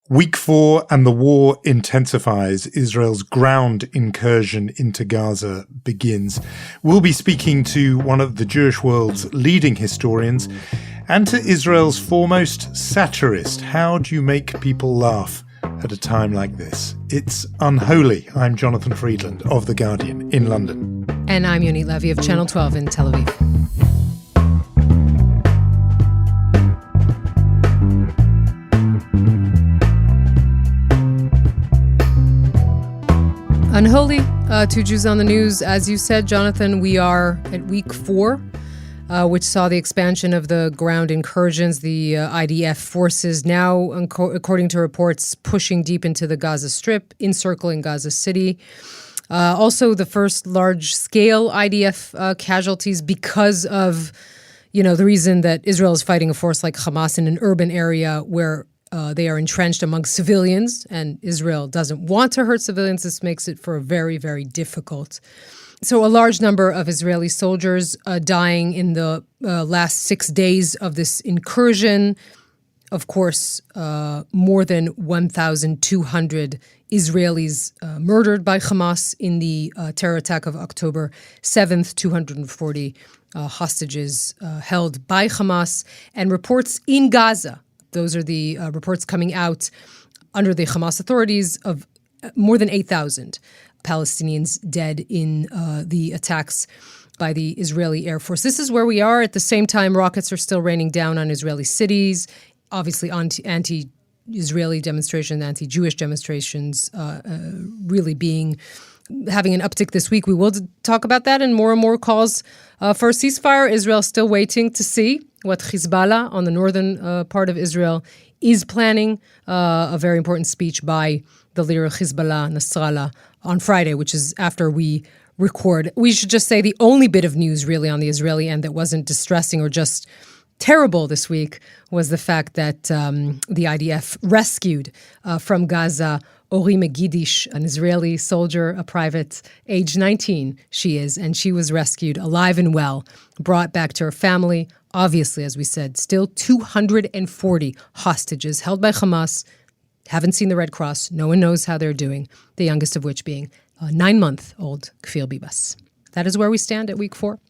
Week 4 and the war intensifies. Israel's ground incursion into Gaza begins. We'll be speaking to one of the Jewish world's leading historians and to Israel's foremost satirist. How do you make people laugh at a time like this? It's unholy. I'm Jonathan Friedland of The Guardian in London. And I'm Yonit Levy of Channel 12 in Tel Aviv. Unholy, two Jews on the news. As you said, Jonathan, we are at week 4, which saw the expansion of the ground incursions, the IDF forces now, according to reports, pushing deep into the Gaza Strip, encircling Gaza City. Also, the first large-scale IDF casualties because of, the reason that Israel is fighting a force like Hamas in an urban area where they are entrenched among civilians, and Israel doesn't want to hurt civilians. This makes it for a very, very difficult. So a large number of Israeli soldiers dying in the last 6 days of this incursion. Of course, more than 1,200 Israelis murdered by Hamas in the terror attack of October 7th, 240 hostages held by Hamas, and reports in Gaza. Those are the reports coming out under the Hamas authorities of more than 8,000 Palestinians dead in the attacks by the Israeli Air Force. This is where we are. At the same time, rockets are still raining down on Israeli cities. Obviously, anti-Israeli demonstrations, anti-Jewish demonstrations really having an uptick this week. We will talk about that and more calls for a ceasefire. Israel still waiting to see what Hezbollah on the northern part of Israel is planning. A very important speech by the leader of Hezbollah, Nasrallah, on Friday, which is after we record. We should just say the only bit of news really on the Israeli end that wasn't distressing or just terrible this week was the fact that the IDF rescued from Gaza Ori Megidish, an Israeli soldier, a private, age 19 she is, and she was rescued alive and well, brought back to her family. Obviously, as we said, still 240 hostages held by Hamas. Haven't seen the Red Cross. No one knows how they're doing, the youngest of which being a 9-month-old Kfir Bibas. That is where we stand at week 4.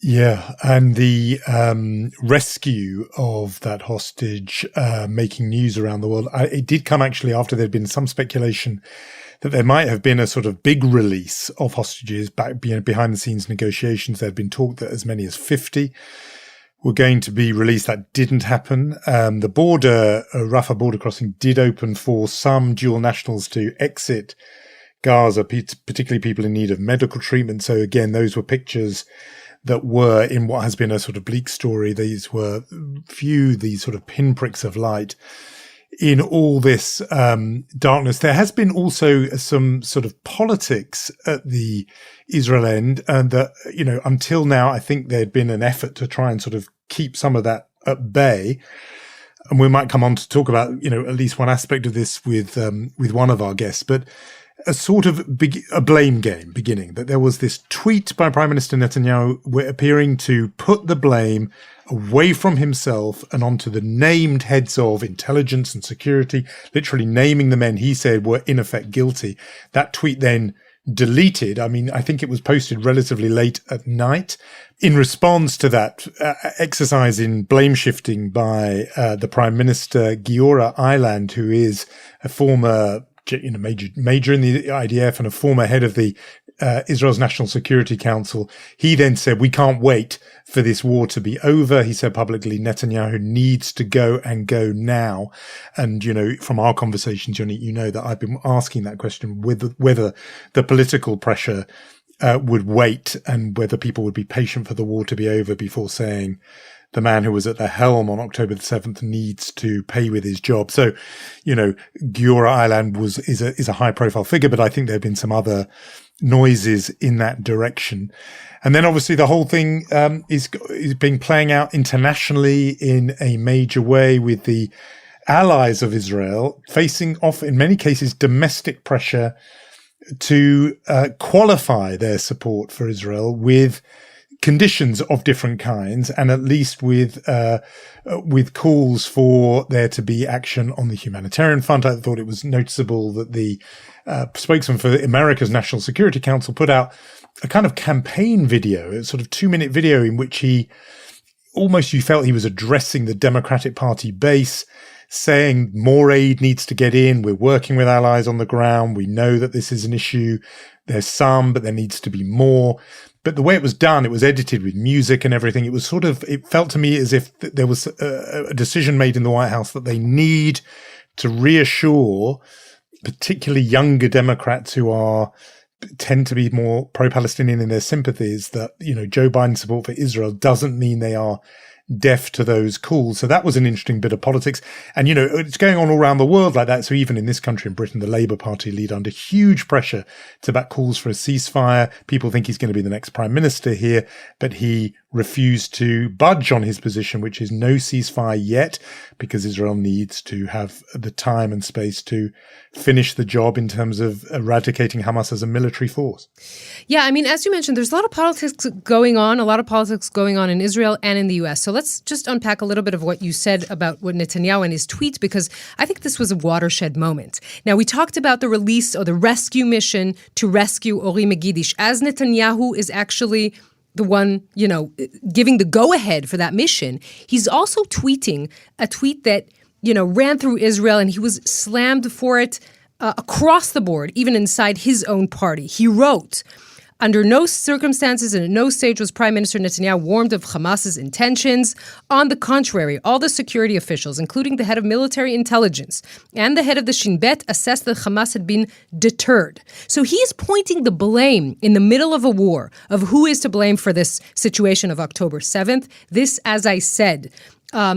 Yeah, and the rescue of that hostage making news around the world. It did come actually after there'd been some speculation that there might have been a sort of big release of hostages back behind the scenes negotiations. There'd been talk that as many as 50 were going to be released. That didn't happen. The border, Rafah border crossing did open for some dual nationals to exit Gaza, particularly people in need of medical treatment. So again, those were pictures that were in what has been a sort of bleak story. These were these sort of pinpricks of light in all this darkness. There has been also some sort of politics at the Israel end, and that, until now, I think there'd been an effort to try and sort of keep some of that at bay. And we might come on to talk about, at least one aspect of this with one of our guests, but a sort of a blame game beginning, that there was this tweet by Prime Minister Netanyahu appearing to put the blame away from himself and onto the named heads of intelligence and security, literally naming the men he said were in effect guilty. That tweet then deleted. I think it was posted relatively late at night in response to that exercise in blame shifting by the Prime Minister, Giora Eiland, who is a former major in the IDF and a former head of the Israel's National Security Council. He then said, we can't wait for this war to be over. He said publicly, Netanyahu needs to go and go now. And, from our conversations, Yonit, that I've been asking that question, whether the political pressure would wait and whether people would be patient for the war to be over before saying the man who was at the helm on October the 7th needs to pay with his job. So, Giora Eiland is a high profile figure, but I think there have been some other noises in that direction. And then obviously the whole thing is being playing out internationally in a major way, with the allies of Israel facing off, in many cases, domestic pressure to qualify their support for Israel with conditions of different kinds, and at least with calls for there to be action on the humanitarian front. I thought it was noticeable that the spokesman for America's National Security Council put out a kind of campaign video, a sort of 2-minute video in which he almost, you felt he was addressing the Democratic Party base, saying more aid needs to get in. We're working with allies on the ground. We know that this is an issue. There's some, but there needs to be more. But the way it was done, it was edited with music and everything. It was sort of, it felt to me as if there was a decision made in the White House that they need to reassure particularly younger Democrats who tend to be more pro-Palestinian in their sympathies that, Joe Biden's support for Israel doesn't mean they are deaf to those calls. So that was an interesting bit of politics. And, it's going on all around the world like that. So even in this country, in Britain, the Labour Party lead under huge pressure to back calls for a ceasefire. People think he's going to be the next prime minister here, but he refused to budge on his position, which is no ceasefire yet, because Israel needs to have the time and space to finish the job in terms of eradicating Hamas as a military force. Yeah, I mean, as you mentioned, there's a lot of politics going on in Israel and in the U.S. So let's just unpack a little bit of what you said about what Netanyahu and his tweets, because I think this was a watershed moment. Now, we talked about the release or the rescue mission to rescue Ori Megidish, as Netanyahu is actually the one, giving the go-ahead for that mission. He's also tweeting a tweet that, ran through Israel, and he was slammed for it across the board, even inside his own party. He wrote, "Under no circumstances and at no stage was Prime Minister Netanyahu warned of Hamas's intentions. On the contrary, all the security officials, including the head of military intelligence and the head of the Shin Bet, assessed that Hamas had been deterred." So he's pointing the blame in the middle of a war of who is to blame for this situation of October 7th. This, as I said,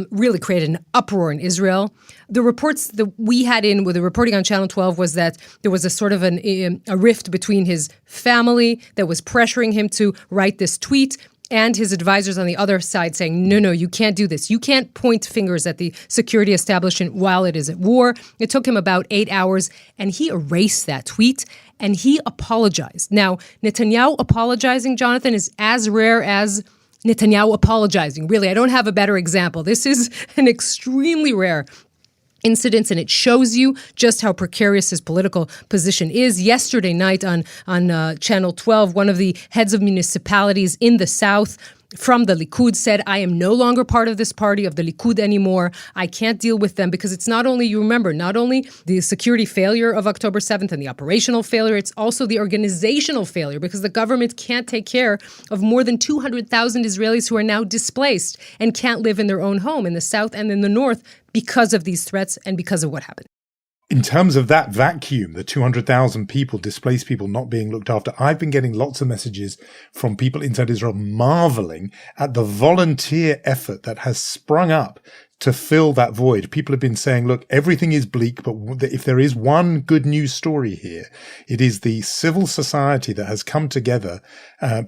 really created an uproar in Israel. The reports that we had with the reporting on Channel 12 was that there was a sort of a rift between his family that was pressuring him to write this tweet and his advisors on the other side saying, no, you can't do this. You can't point fingers at the security establishment while it is at war. It took him about 8 hours, and he erased that tweet, and he apologized. Now, Netanyahu apologizing, Jonathan, is as rare as Netanyahu apologizing. Really, I don't have a better example. This is an extremely rare incident, and it shows you just how precarious his political position is. Yesterday night on Channel 12, one of the heads of municipalities in the south from the Likud said, "I am no longer part of this party, of the Likud anymore. I can't deal with them," because it's not only the security failure of October 7th and the operational failure, it's also the organizational failure, because the government can't take care of more than 200,000 Israelis who are now displaced and can't live in their own home in the south and in the north because of these threats and because of what happened. In terms of that vacuum, the 200,000 people, displaced people not being looked after, I've been getting lots of messages from people inside Israel marveling at the volunteer effort that has sprung up to fill that void. People have been saying, look, everything is bleak, but if there is one good news story here, it is the civil society that has come together.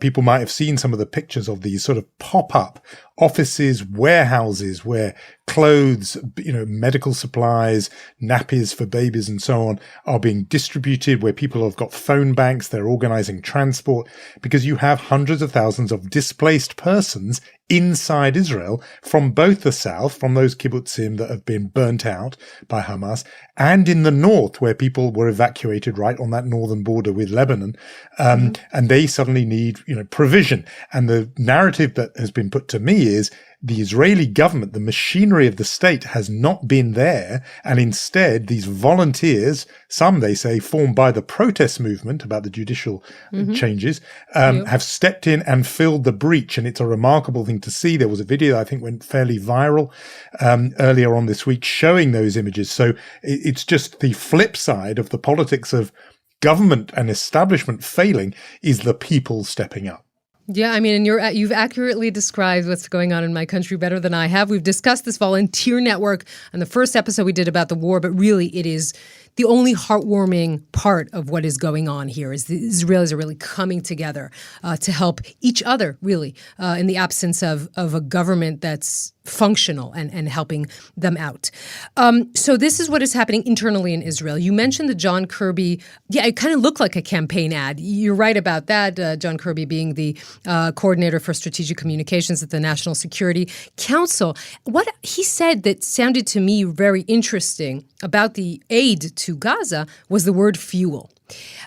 People might have seen some of the pictures of these sort of pop-up offices, warehouses where clothes, medical supplies, nappies for babies and so on are being distributed, where people have got phone banks, they're organizing transport, because you have hundreds of thousands of displaced persons inside Israel from both the south, from those kibbutzim that have been burnt out by Hamas, and in the north, where people were evacuated right on that northern border with Lebanon, and they suddenly need, provision. And the narrative that has been put to me is the Israeli government, the machinery of the state, has not been there, and instead these volunteers, some they say formed by the protest movement about the judicial changes, have stepped in and filled the breach. And it's a remarkable thing to see. There was a video that I think went fairly viral earlier on this week showing those images. So it's just the flip side of the politics of government and establishment failing is the people stepping up. Yeah, I mean, and you've accurately described what's going on in my country better than I have. We've discussed this volunteer network on the first episode we did about the war, but really it is the only heartwarming part of what is going on here is the Israelis are really coming together to help each other, really, in the absence of a government that's functional and helping them out. So this is what is happening internally in Israel. You mentioned the John Kirby. Yeah, it kind of looked like a campaign ad. You're right about that. John Kirby being the coordinator for strategic communications at the National Security Council. What he said that sounded to me very interesting about the aid to Gaza was the word fuel,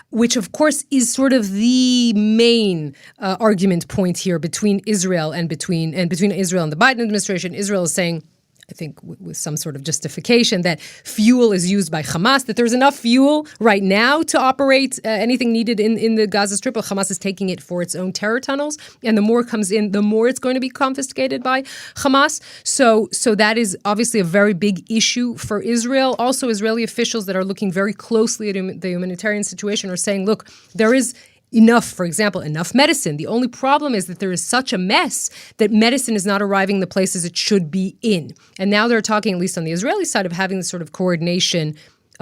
which, of course, is sort of the main argument point here between Israel and between Israel and the Biden administration. Israel is saying, I think with some sort of justification, that fuel is used by Hamas, that there's enough fuel right now to operate anything needed in the Gaza Strip. But Hamas is taking it for its own terror tunnels. And the more comes in, the more it's going to be confiscated by Hamas. So that is obviously a very big issue for Israel. Also, Israeli officials that are looking very closely at the humanitarian situation are saying, look, there is enough, for example, enough medicine. The only problem is that there is such a mess that medicine is not arriving the places it should be in. And now they're talking, at least on the Israeli side, of having this sort of coordination,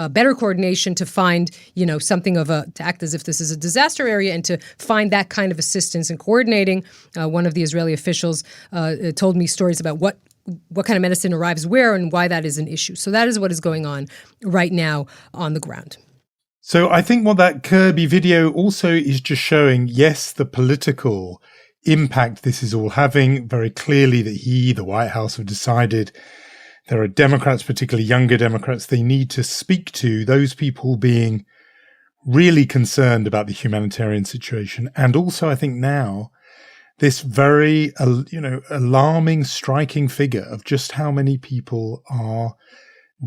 better coordination to find, something to act as if this is a disaster area and to find that kind of assistance and coordinating. One of the Israeli officials told me stories about what kind of medicine arrives where and why that is an issue. So that is what is going on right now on the ground. So I think what that Kirby video also is just showing, yes, the political impact this is all having. Very clearly that the White House, have decided there are Democrats, particularly younger Democrats, they need to speak to those people being really concerned about the humanitarian situation. And also, I think now, this very, alarming, striking figure of just how many people are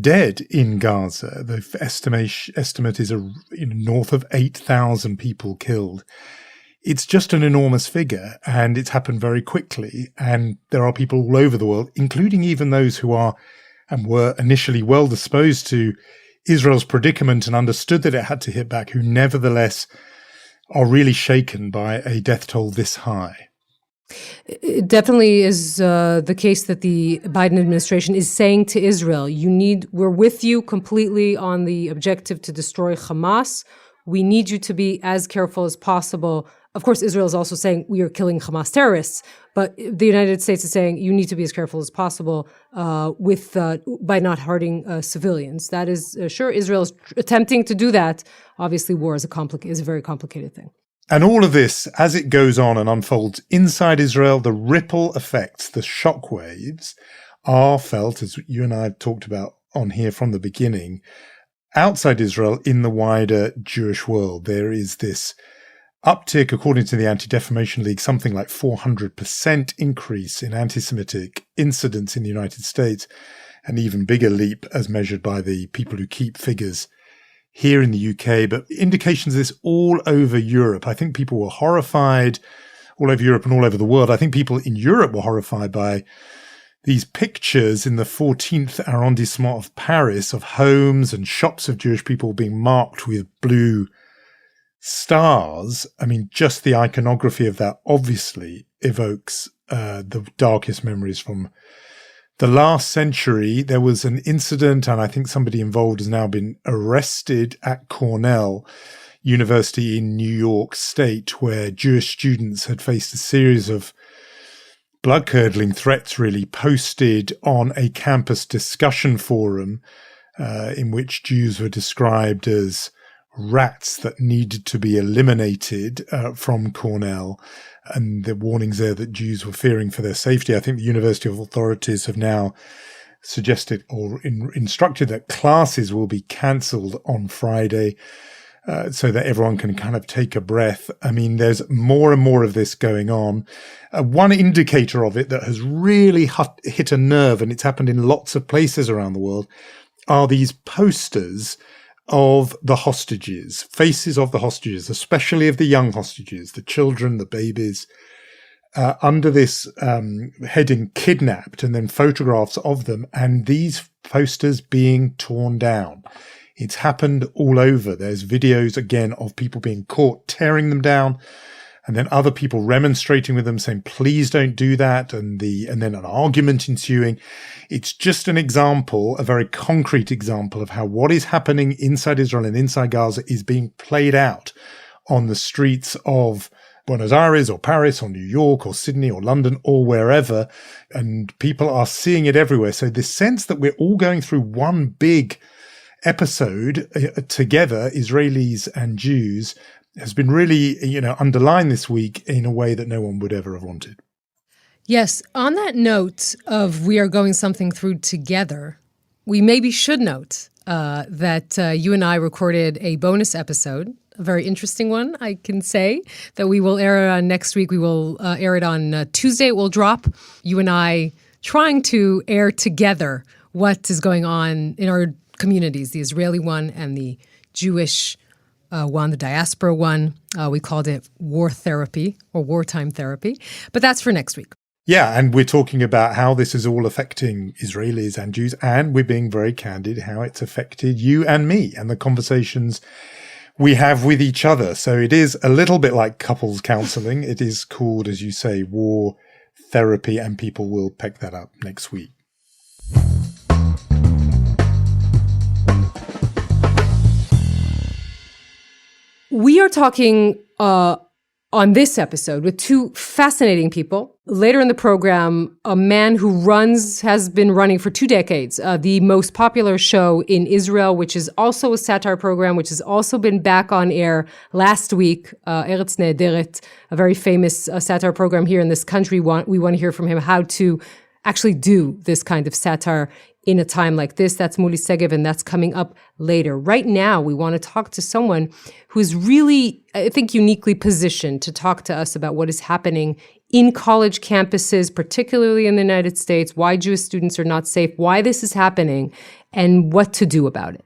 dead in Gaza. The estimate is north of 8,000 people killed. It's just an enormous figure, and it's happened very quickly. And there are people all over the world, including even those who are and were initially well disposed to Israel's predicament and understood that it had to hit back, who nevertheless are really shaken by a death toll this high. It definitely is the case that the Biden administration is saying to Israel, we're with you completely on the objective to destroy Hamas. We need you to be as careful as possible. Of course, Israel is also saying we are killing Hamas terrorists, but the United States is saying you need to be as careful as possible by not hurting civilians. That is sure. Israel is attempting to do that. Obviously, war is a very complicated thing. And all of this, as it goes on and unfolds inside Israel, the ripple effects, the shockwaves, are felt, as you and I have talked about on here from the beginning, outside Israel in the wider Jewish world. There is this uptick, according to the Anti-Defamation League, something like 400% increase in anti-Semitic incidents in the United States, an even bigger leap as measured by the people who keep figures here in the UK, but indications of this all over Europe. I think people were horrified all over Europe and all over the world. I think people in Europe were horrified by these pictures in the 14th arrondissement of Paris of homes and shops of Jewish people being marked with blue stars. I mean, just the iconography of that obviously evokes the darkest memories from the last century. There was an incident, and I think somebody involved has now been arrested at Cornell University in New York State, where Jewish students had faced a series of blood-curdling threats, really, posted on a campus discussion forum in which Jews were described as rats that needed to be eliminated from Cornell. And the warnings there that Jews were fearing for their safety. I think the university authorities have now suggested or instructed that classes will be cancelled on Friday so that everyone can kind of take a breath. I mean, there's more and more of this going on. One indicator of it that has really hit a nerve, and it's happened in lots of places around the world, are these posters of the hostages, faces of the hostages, especially of the young hostages, the children, the babies, under this heading kidnapped, and then photographs of them, and these posters being torn down. It's happened all over. There's videos, again, of people being caught tearing them down. and then other people remonstrating with them saying, please don't do that. And then an argument ensuing. It's just an example, a very concrete example of how what is happening inside Israel and inside Gaza is being played out on the streets of Buenos Aires or Paris or New York or Sydney or London or wherever. And people are seeing it everywhere. So this sense that we're all going through one big episode together, Israelis and Jews, has been really, underlined this week in a way that no one would ever have wanted. Yes. On that note of we are going something through together, we maybe should note that you and I recorded a bonus episode, a very interesting one, I can say, that we will air on next week. We will air it on Tuesday. It will drop. You and I trying to air together what is going on in our communities, the Israeli one and the Jewish one, the diaspora one. We called it war therapy or wartime therapy, but that's for next week. Yeah, and we're talking about how this is all affecting Israelis and Jews, and we're being very candid how it's affected you and me and the conversations we have with each other. So it is a little bit like couples counseling. It is called, as you say, war therapy, and people will pick that up next week. We are talking on this episode with two fascinating people. Later in the program, a man who has been running for 2 decades, the most popular show in Israel, which is also a satire program, which has also been back on air last week, Eretz Nehederet, a very famous satire program here in this country. We want to hear from him how to actually do this kind of satire in a time like this. That's Muli Segev, and that's coming up later. Right now, we want to talk to someone who is really, I think, uniquely positioned to talk to us about what is happening in college campuses, particularly in the United States, why Jewish students are not safe, why this is happening, and what to do about it.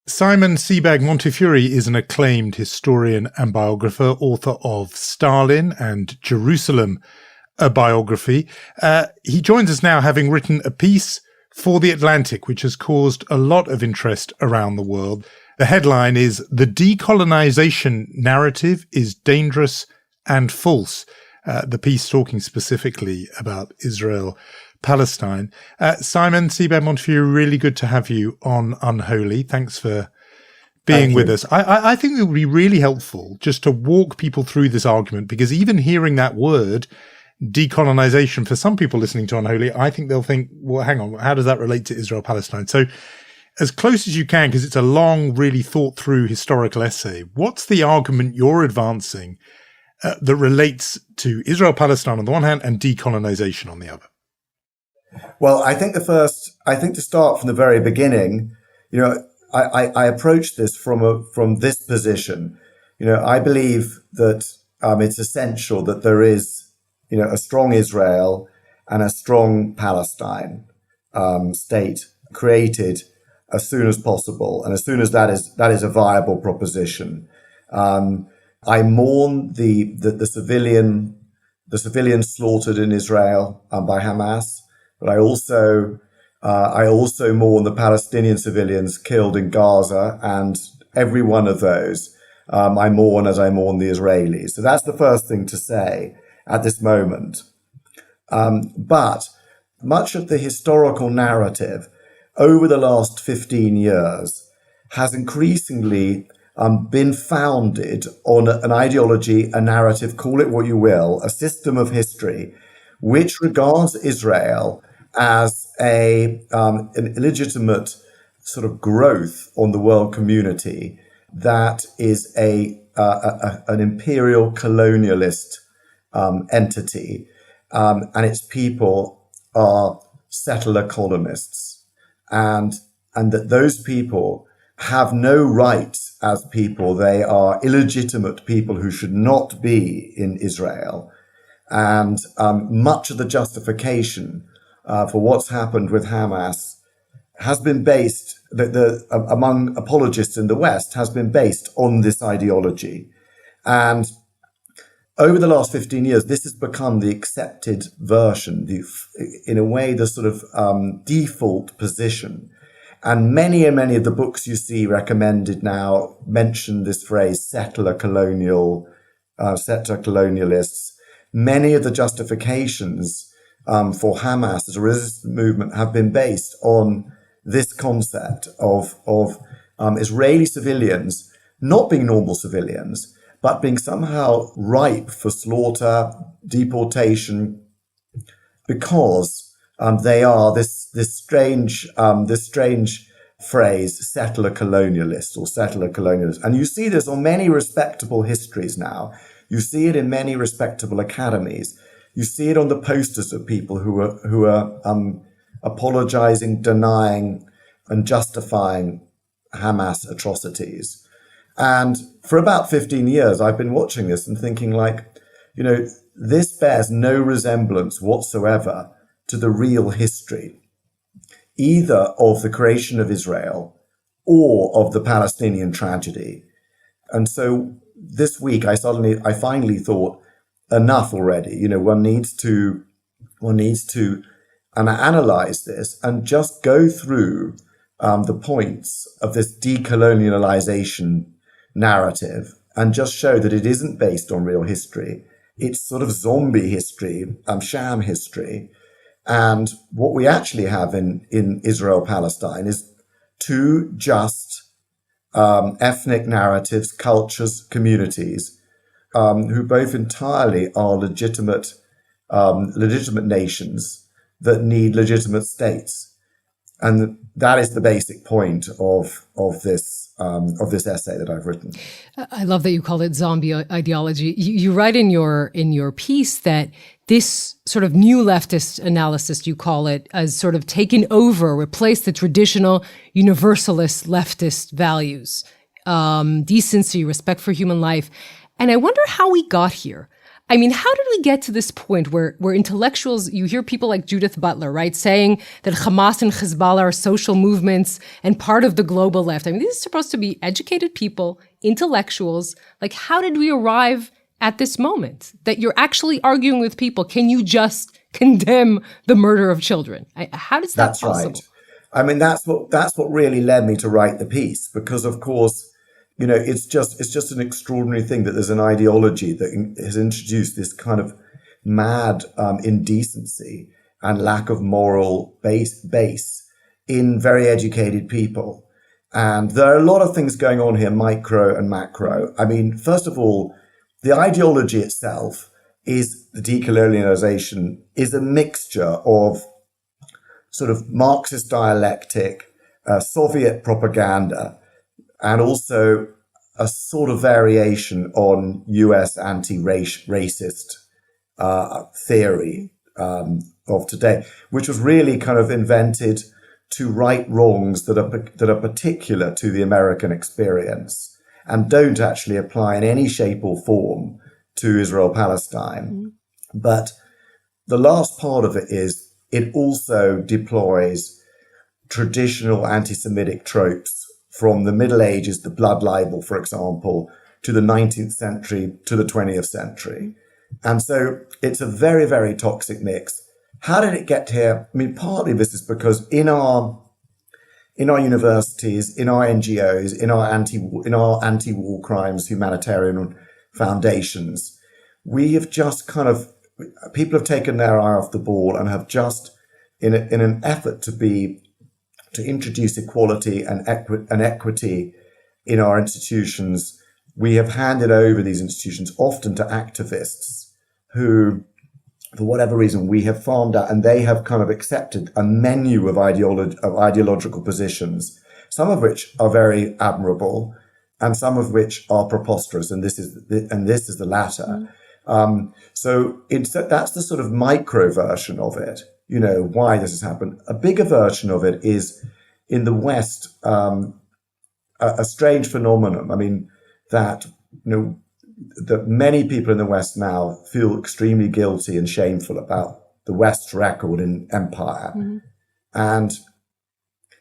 Simon Sebag Montefiore is an acclaimed historian and biographer, author of Stalin and Jerusalem, a biography. He joins us now having written a piece for The Atlantic, which has caused a lot of interest around the world. The headline is "The Decolonisation Narrative is Dangerous and False." The piece talking specifically about Israel-Palestine. Simon Sebag Montefiore, really good to have you on Unholy. Thanks for being with us. I think it would be really helpful just to walk people through this argument, because even hearing that word, decolonisation, for some people listening to Unholy, I think they'll think, well, hang on, how does that relate to Israel-Palestine? So as close as you can, because it's a long, really thought through historical essay, what's the argument you're advancing that relates to Israel-Palestine on the one hand and decolonisation on the other? Well, I think to start from the very beginning, I approach this from this position. I believe that it's essential that there is, a strong Israel and a strong Palestine state created as soon as possible, and as soon as that is a viable proposition. I mourn the civilians slaughtered in Israel by Hamas, but I also mourn the Palestinian civilians killed in Gaza, and every one of those I mourn as I mourn the Israelis. So that's the first thing to say at this moment. But much of the historical narrative over the last 15 years has increasingly been founded on an ideology, a narrative, call it what you will, a system of history, which regards Israel as an illegitimate sort of growth on the world community that is an imperial colonialist entity, and its people are settler colonists, and that those people have no rights as people. They are illegitimate people who should not be in Israel. And much of the justification for what's happened with Hamas has been based, among apologists in the West, has been based on this ideology. And over the last 15 years, this has become the accepted version, in a way, the sort of default position. And many of the books you see recommended now mention this phrase, settler colonial settler colonialists. Many of the justifications for Hamas as a resistance movement have been based on this concept of Israeli civilians not being normal civilians, but being somehow ripe for slaughter, deportation, because they are this strange phrase, settler colonialist or settler colonialist. And you see this on many respectable histories now. You see it in many respectable academies. You see it on the posters of people who are apologizing, denying, and justifying Hamas atrocities. And for about 15 years, I've been watching this and thinking, like, you know, this bears no resemblance whatsoever to the real history, either of the creation of Israel or of the Palestinian tragedy. And so this week, I finally thought, enough already. You know, one needs to analyze this and just go through the points of this decolonialization narrative and just show that it isn't based on real history. It's sort of zombie history, sham history. And what we actually have in Israel-Palestine is two just ethnic narratives, cultures, communities, who both entirely are legitimate nations that need legitimate states. And that is the basic point of this essay that I've written. I love that you call it zombie ideology. You write in your piece that this sort of new leftist analysis, you call it, as sort of taken over, replaced the traditional universalist leftist values, decency, respect for human life. And I wonder how we got here. I mean, how did we get to this point where intellectuals, you hear people like Judith Butler, right, saying that Hamas and Hezbollah are social movements and part of the global left? I mean, these are supposed to be educated people, intellectuals. Like, how did we arrive at this moment that you're actually arguing with people? Can you just condemn the murder of children? How does that possible? That's right. I mean, that's what really led me to write the piece, because, of course, you know, it's just an extraordinary thing that there's an ideology that has introduced this kind of mad indecency and lack of moral base in very educated people. And there are a lot of things going on here, micro and macro. I mean, first of all, the ideology itself is the decolonialization is a mixture of sort of Marxist dialectic, Soviet propaganda, and also a sort of variation on US anti-racist theory of today, which was really kind of invented to right wrongs that are particular to the American experience and don't actually apply in any shape or form to Israel-Palestine. Mm-hmm. But the last part of it is it also deploys traditional anti-Semitic tropes from the Middle Ages, the blood libel, for example, to the 19th century, to the 20th century. And so it's a very, very toxic mix. How did it get here? I mean, partly this is because in our universities, in our NGOs, in our anti-war crimes humanitarian foundations, we have just people have taken their eye off the ball and have just, in an effort to introduce equality and equity in our institutions, we have handed over these institutions often to activists who, for whatever reason, we have farmed out, and they have kind of accepted a menu of ideological positions, some of which are very admirable, and some of which are preposterous, and this is the latter. So that's the sort of micro version of it. You know, why this has happened. A bigger version of it is in the West, a strange phenomenon. I mean, that, you know, that many people in the West now feel extremely guilty and shameful about the West's record in empire. Mm-hmm. And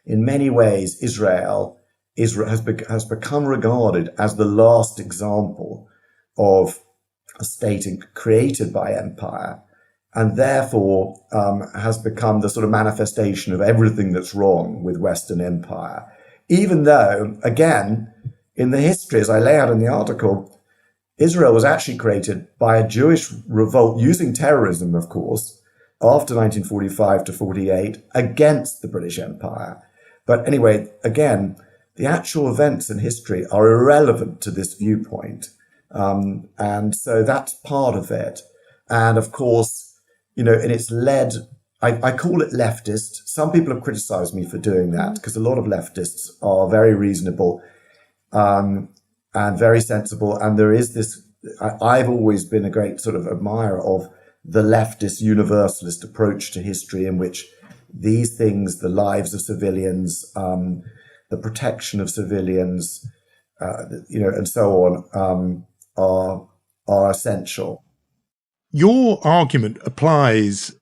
in many ways, Israel has become regarded as the last example of a state created by empire, and therefore has become the sort of manifestation of everything that's wrong with Western empire. Even though, again, in the history, as I lay out in the article, Israel was actually created by a Jewish revolt using terrorism, of course, after 1945 to 48 against the British Empire. But anyway, again, the actual events in history are irrelevant to this viewpoint. And so that's part of it. And of course, and it's led, I call it leftist. Some people have criticized me for doing that because a lot of leftists are very reasonable and very sensible. And there is this, I've always been a great sort of admirer of the leftist universalist approach to history, in which these things, the lives of civilians, the protection of civilians, and so on, are essential. Your argument applies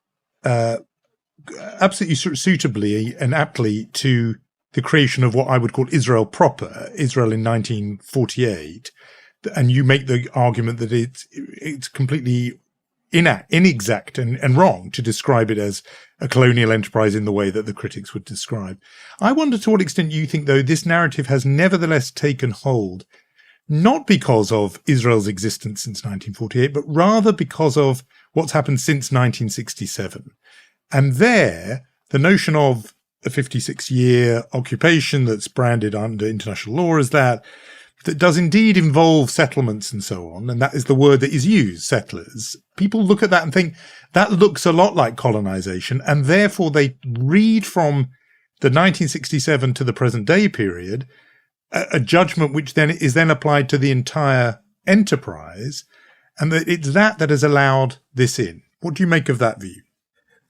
absolutely suitably and aptly to the creation of what I would call Israel proper, Israel in 1948. And you make the argument that it's completely inexact and wrong to describe it as a colonial enterprise in the way that the critics would describe. I wonder to what extent you think, though, this narrative has nevertheless taken hold, not because of Israel's existence since 1948, but rather because of what's happened since 1967. And there, the notion of a 56-year occupation that's branded under international law as that does indeed involve settlements and so on, and that is the word that is used, settlers. People look at that and think that looks a lot like colonization, and therefore they read from the 1967 to the present day period a judgment which then is then applied to the entire enterprise, and that it's that has allowed this in. What do you make of that view?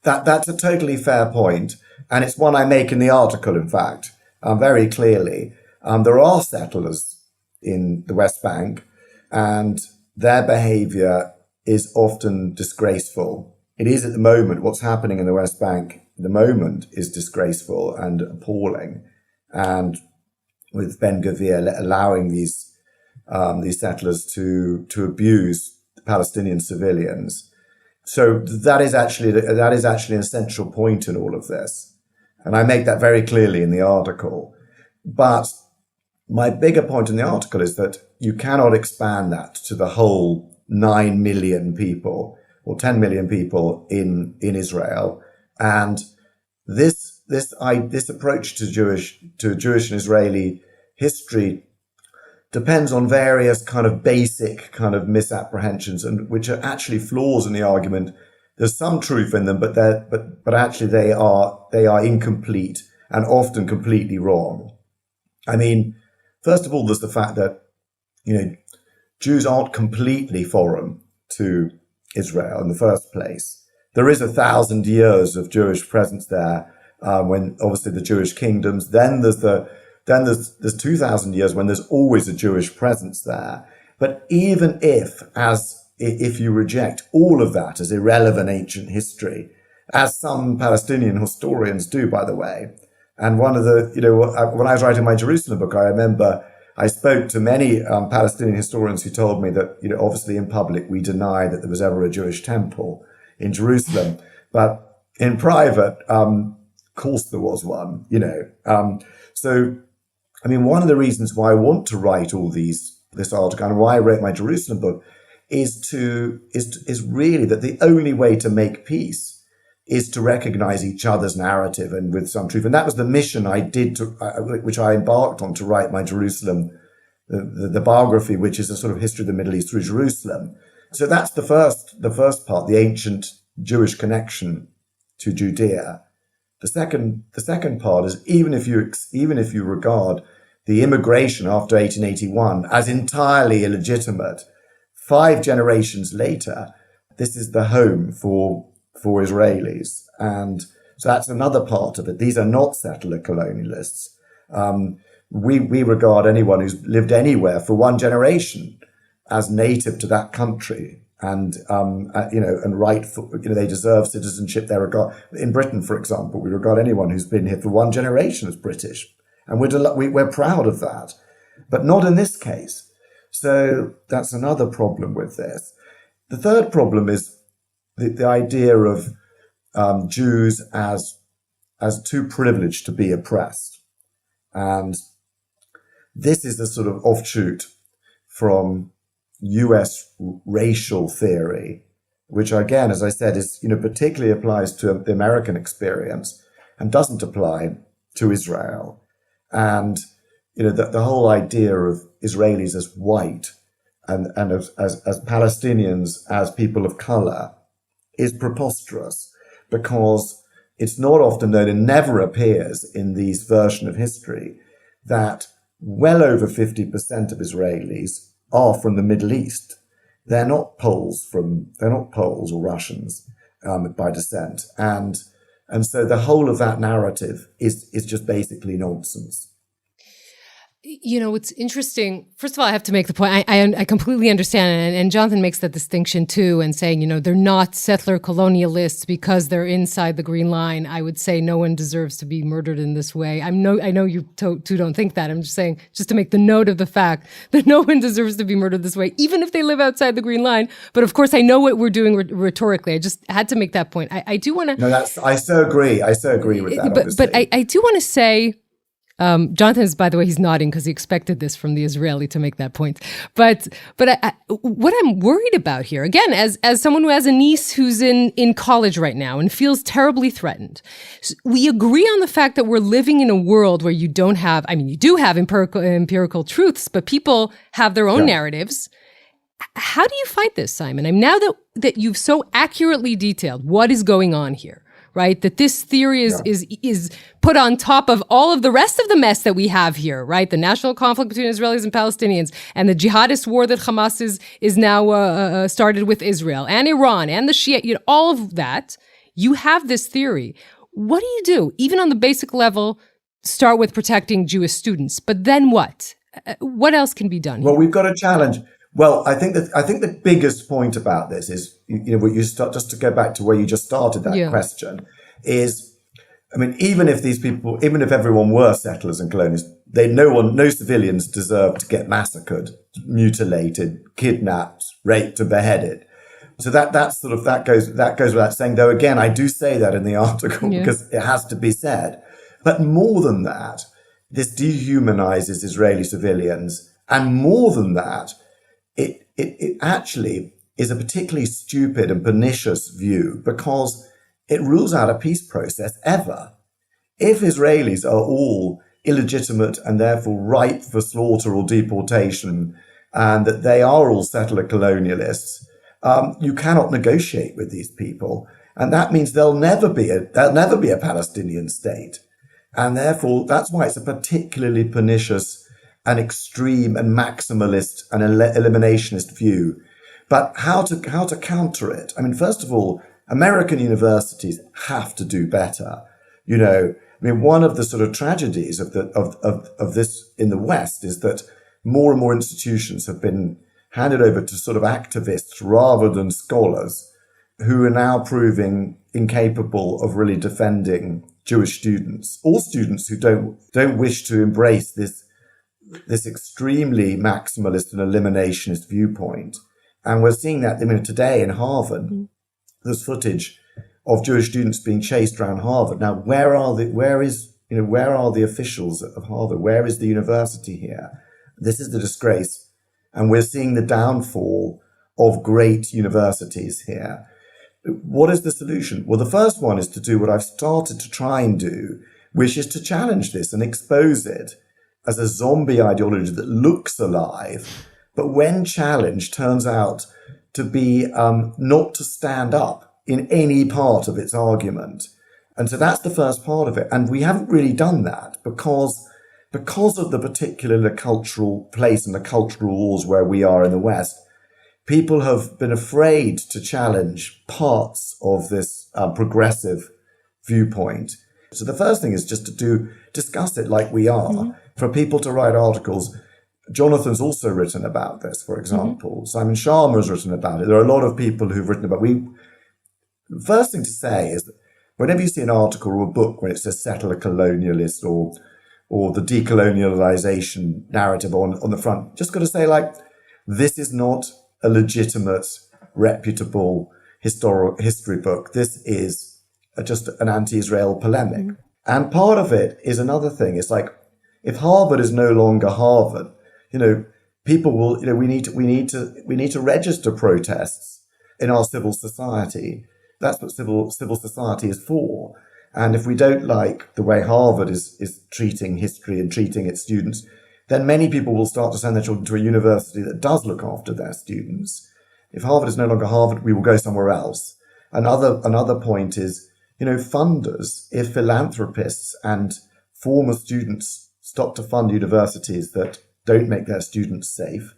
That's a totally fair point, and it's one I make in the article, in fact, very clearly. There are settlers in the West Bank, and their behavior is often disgraceful. It is at the moment, what's happening in the West Bank at the moment is disgraceful and appalling. And with Ben-Gvir allowing these settlers to abuse Palestinian civilians. So that is actually an essential point in all of this. And I make that very clearly in the article. But my bigger point in the article is that you cannot expand that to the whole 9 million people or 10 million people in Israel. And this approach to Jewish and Israeli history depends on various kind of basic kind of misapprehensions, and which are actually flaws in the argument. There's some truth in them, but actually they are incomplete and often completely wrong. I mean, first of all, there's the fact that, Jews aren't completely foreign to Israel in the first place. There is 1,000 years of Jewish presence there, when obviously the Jewish kingdoms. Then there's 2,000 years when there's always a Jewish presence there. But even if you reject all of that as irrelevant ancient history, as some Palestinian historians do, by the way. And one of the, when I was writing my Jerusalem book, I remember I spoke to many Palestinian historians who told me that, obviously in public we deny that there was ever a Jewish temple in Jerusalem, but in private, of course there was one, So, I mean, one of the reasons why I want to write this article and why I wrote my Jerusalem book is really that the only way to make peace is to recognize each other's narrative and with some truth. And that was the mission I did, which I embarked on to write my Jerusalem, the biography, which is a sort of history of the Middle East through Jerusalem. So that's the first part, the ancient Jewish connection to Judea. The second part is even if you regard the immigration after 1881 as entirely illegitimate, 5 generations later, this is the home for Israelis. And so that's another part of it. These are not settler colonialists. We regard anyone who's lived anywhere for 1 generation as native to that country, and rightful. They deserve citizenship. In Britain, for example, we regard anyone who's been here for 1 generation as British, and we're proud of that. But not in this case. So that's another problem with this. The third problem is the idea of Jews as too privileged to be oppressed. And this is a sort of offshoot from US racial theory, which again, as I said, is, particularly applies to the American experience and doesn't apply to Israel. And, the whole idea of Israelis as white and as Palestinians as people of color is preposterous, because it's not often known and never appears in these versions of history that well over 50% of Israelis are from the Middle East. They're not Poles or Russians by descent. And so the whole of that narrative is just basically nonsense. It's interesting. First of all, I have to make the point. I completely understand, and Jonathan makes that distinction too, and saying, they're not settler colonialists because they're inside the Green Line. I would say no one deserves to be murdered in this way. I know you two don't think that. I'm just saying, just to make the note of the fact that no one deserves to be murdered this way, even if they live outside the Green Line. But of course, I know what we're doing rhetorically. I just had to make that point. I do want to. No, I so agree. I so agree with that. But I do want to say. Jonathan is, by the way, he's nodding because he expected this from the Israeli to make that point. But what I'm worried about here, again, as someone who has a niece who's in college right now and feels terribly threatened, we agree on the fact that we're living in a world where you do have empirical truths, but people have their own narratives. How do you fight this, Simon? I mean, now that you've so accurately detailed what is going on here, right? That this theory is put on top of all of the rest of the mess that we have here, right? The national conflict between Israelis and Palestinians, and the jihadist war that Hamas is now started with Israel and Iran and the Shia, all of that. You have this theory. What do? Even on the basic level, start with protecting Jewish students, but then what? What else can be done? Well, we've got a challenge. Well, I think the biggest point about this is, what you start, just to go back to where you just started that question, is, even if everyone were settlers and colonists, no civilians deserve to get massacred, mutilated, kidnapped, raped, and beheaded. So that goes without saying. Though again, I do say that in the article because it has to be said. But more than that, this dehumanizes Israeli civilians, and more than that, it actually is a particularly stupid and pernicious view, because it rules out a peace process ever. If Israelis are all illegitimate and therefore ripe for slaughter or deportation, and that they are all settler colonialists, you cannot negotiate with these people, and that means there'll never be a Palestinian state, and therefore that's why it's a particularly pernicious an extreme and maximalist and eliminationist view. But how to counter it? First of all, American universities have to do better. One of the sort of tragedies of this in the West is that more and more institutions have been handed over to sort of activists rather than scholars, who are now proving incapable of really defending Jewish students, or students who don't wish to embrace this extremely maximalist and eliminationist viewpoint. And we're seeing that today in Harvard. There's footage of Jewish students being chased around Harvard. Now, where are the officials of Harvard? Where is the university here? This is the disgrace. And we're seeing the downfall of great universities here. What is the solution? Well, the first one is to do what I've started to try and do, which is to challenge this and expose it as a zombie ideology that looks alive, but when challenged turns out to be not to stand up in any part of its argument. And so that's the first part of it. And we haven't really done that because of the particular cultural place and the cultural wars where we are in the West. People have been afraid to challenge parts of this progressive viewpoint. So the first thing is just to discuss it like we are, for people to write articles. Jonathan's also written about this, for example. Simon Sharma has written about it. There are a lot of people who've written about it. The first thing to say is that whenever you see an article or a book where it says settler colonialist or the decolonialization narrative on the front, just got to say, this is not a legitimate, reputable history book. This is just an anti-Israel polemic. And part of it is another thing. It's like, if Harvard is no longer Harvard, people will, we need to register protests in our civil society. That's what civil society is for. And if we don't like the way Harvard is treating history and treating its students, then many people will start to send their children to a university that does look after their students. If Harvard is no longer Harvard, we will go somewhere else. Another point is, funders, if philanthropists and former students stop to fund universities that don't make their students safe,